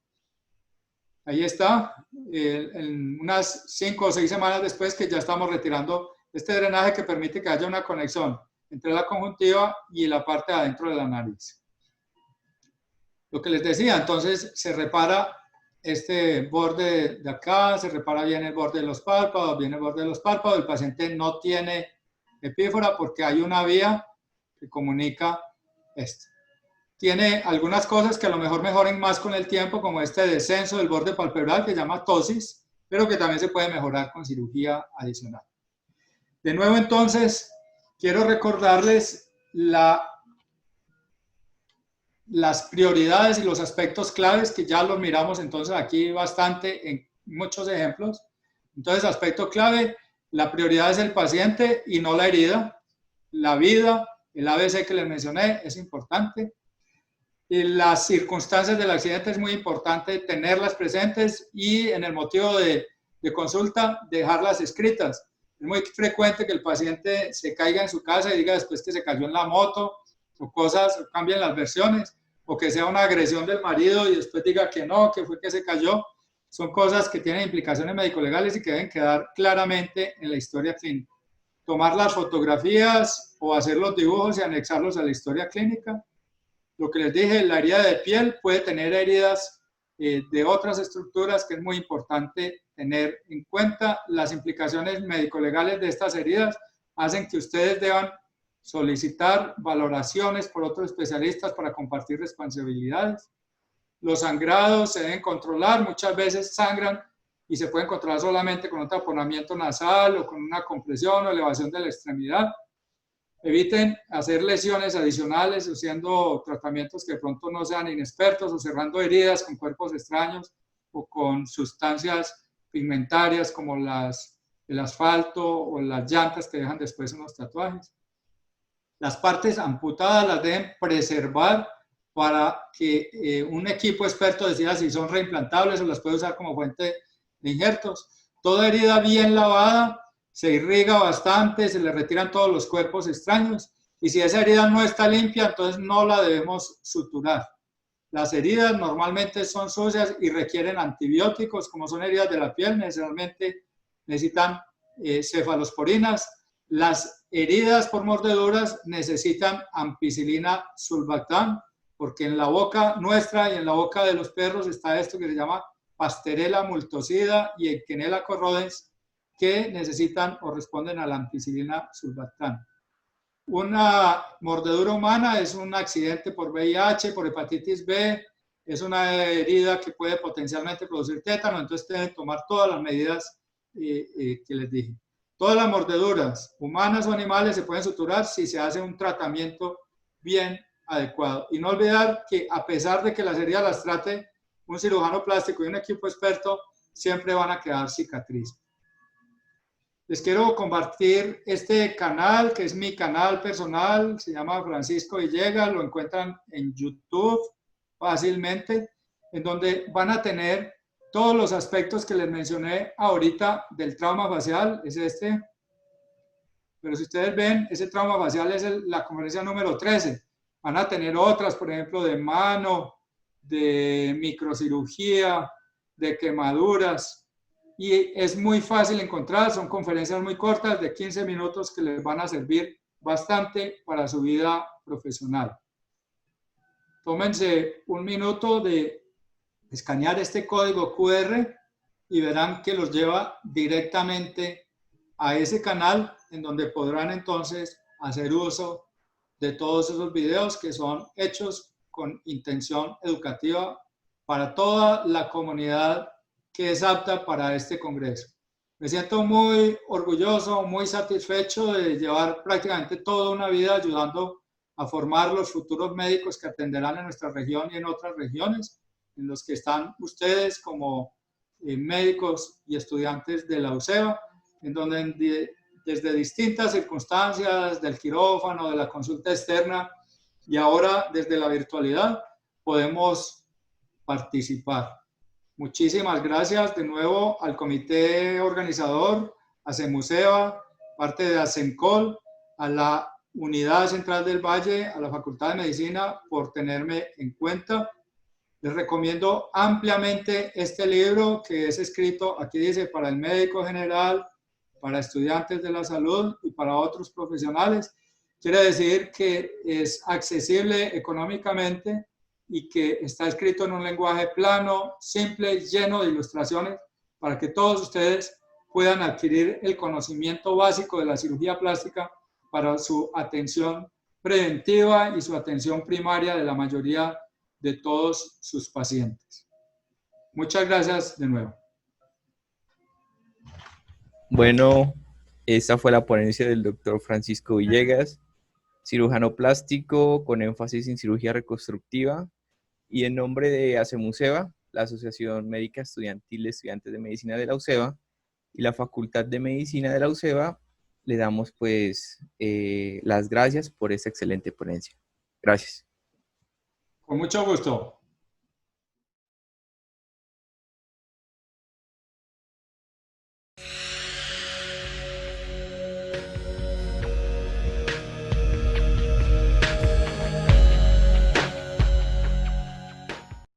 Ahí está, en unas 5 o 6 semanas después que ya estamos retirando este drenaje que permite que haya una conexión entre la conjuntiva y la parte de adentro de la nariz. Lo que les decía, entonces se repara este borde de acá, se repara bien el borde de los párpados, bien el borde de los párpados, el paciente no tiene epífora porque hay una vía que comunica esto. Tiene algunas cosas que a lo mejor mejoren más con el tiempo, como este descenso del borde palpebral que se llama ptosis, pero que también se puede mejorar con cirugía adicional. De nuevo, entonces, quiero recordarles las prioridades y los aspectos claves que ya los miramos entonces aquí bastante en muchos ejemplos. Entonces, aspecto clave, la prioridad es el paciente y no la herida. La vida, el ABC que les mencioné es importante. Y las circunstancias del accidente es muy importante tenerlas presentes y en el motivo de consulta dejarlas escritas. Es muy frecuente que el paciente se caiga en su casa y diga después que se cayó en la moto o cosas, o cambien las versiones, o que sea una agresión del marido y después diga que no, que fue que se cayó. Son cosas que tienen implicaciones médico-legales y que deben quedar claramente en la historia clínica. Tomar las fotografías o hacer los dibujos y anexarlos a la historia clínica. Lo que les dije, la herida de piel puede tener heridas de otras estructuras que es muy importante tener en cuenta. Las implicaciones médico-legales de estas heridas hacen que ustedes deban solicitar valoraciones por otros especialistas para compartir responsabilidades. Los sangrados se deben controlar, muchas veces sangran y se pueden controlar solamente con un taponamiento nasal o con una compresión o elevación de la extremidad. Eviten hacer lesiones adicionales haciendo tratamientos que de pronto no sean inexpertos o cerrando heridas con cuerpos extraños o con sustancias pigmentarias como el asfalto o las llantas que dejan después unos tatuajes. Las partes amputadas las deben preservar para que un equipo experto decida si son reimplantables o las puede usar como fuente de injertos. Toda herida bien lavada se irriga bastante, se le retiran todos los cuerpos extraños y si esa herida no está limpia, entonces no la debemos suturar. Las heridas normalmente son sucias y requieren antibióticos, como son heridas de la piel, necesariamente necesitan cefalosporinas. Las heridas por mordeduras necesitan ampicilina sulbactam, porque en la boca nuestra y en la boca de los perros está esto que se llama Pasteurella multocida y Eichinella corrodens, que necesitan o responden a la ampicilina sulbactam. Una mordedura humana es un accidente por VIH, por hepatitis B, es una herida que puede potencialmente producir tétano, entonces deben tomar todas las medidas que les dije. Todas las mordeduras, humanas o animales, se pueden suturar si se hace un tratamiento bien adecuado. Y no olvidar que a pesar de que las heridas las trate un cirujano plástico y un equipo experto, siempre van a quedar cicatrices. Les quiero compartir este canal, que es mi canal personal, se llama Francisco Villegas, lo encuentran en YouTube fácilmente, en donde van a tener todos los aspectos que les mencioné ahorita del trauma facial, es este. Pero si ustedes ven, ese trauma facial es la conferencia número 13. Van a tener otras, por ejemplo, de mano, de microcirugía, de quemaduras. Y es muy fácil encontrar, son conferencias muy cortas de 15 minutos que les van a servir bastante para su vida profesional. Tómense un minuto de escanear este código QR y verán que los lleva directamente a ese canal en donde podrán entonces hacer uso de todos esos videos que son hechos con intención educativa para toda la comunidad que es apta para este congreso. Me siento muy orgulloso, muy satisfecho de llevar prácticamente toda una vida ayudando a formar los futuros médicos que atenderán en nuestra región y en otras regiones, en los que están ustedes como médicos y estudiantes de la UCEBA, en donde desde distintas circunstancias, del quirófano, de la consulta externa y ahora desde la virtualidad, podemos participar. Muchísimas gracias de nuevo al comité organizador, a CEMUSEBA, parte de ASEMCOL, a la Unidad Central del Valle, a la Facultad de Medicina por tenerme en cuenta. Les recomiendo ampliamente este libro que es escrito, aquí dice, para el médico general, para estudiantes de la salud y para otros profesionales. Quiere decir que es accesible económicamente y que está escrito en un lenguaje plano, simple, lleno de ilustraciones, para que todos ustedes puedan adquirir el conocimiento básico de la cirugía plástica para su atención preventiva y su atención primaria de la mayoría de todos sus pacientes. Muchas gracias de nuevo. Bueno, esta fue la ponencia del doctor Francisco Villegas, cirujano plástico con énfasis en cirugía reconstructiva, y en nombre de ASEMUSEVA, la Asociación Médica Estudiantil de Estudiantes de Medicina de la UCEBA, y la Facultad de Medicina de la UCEBA, le damos pues las gracias por esta excelente ponencia. Gracias. Con mucho gusto.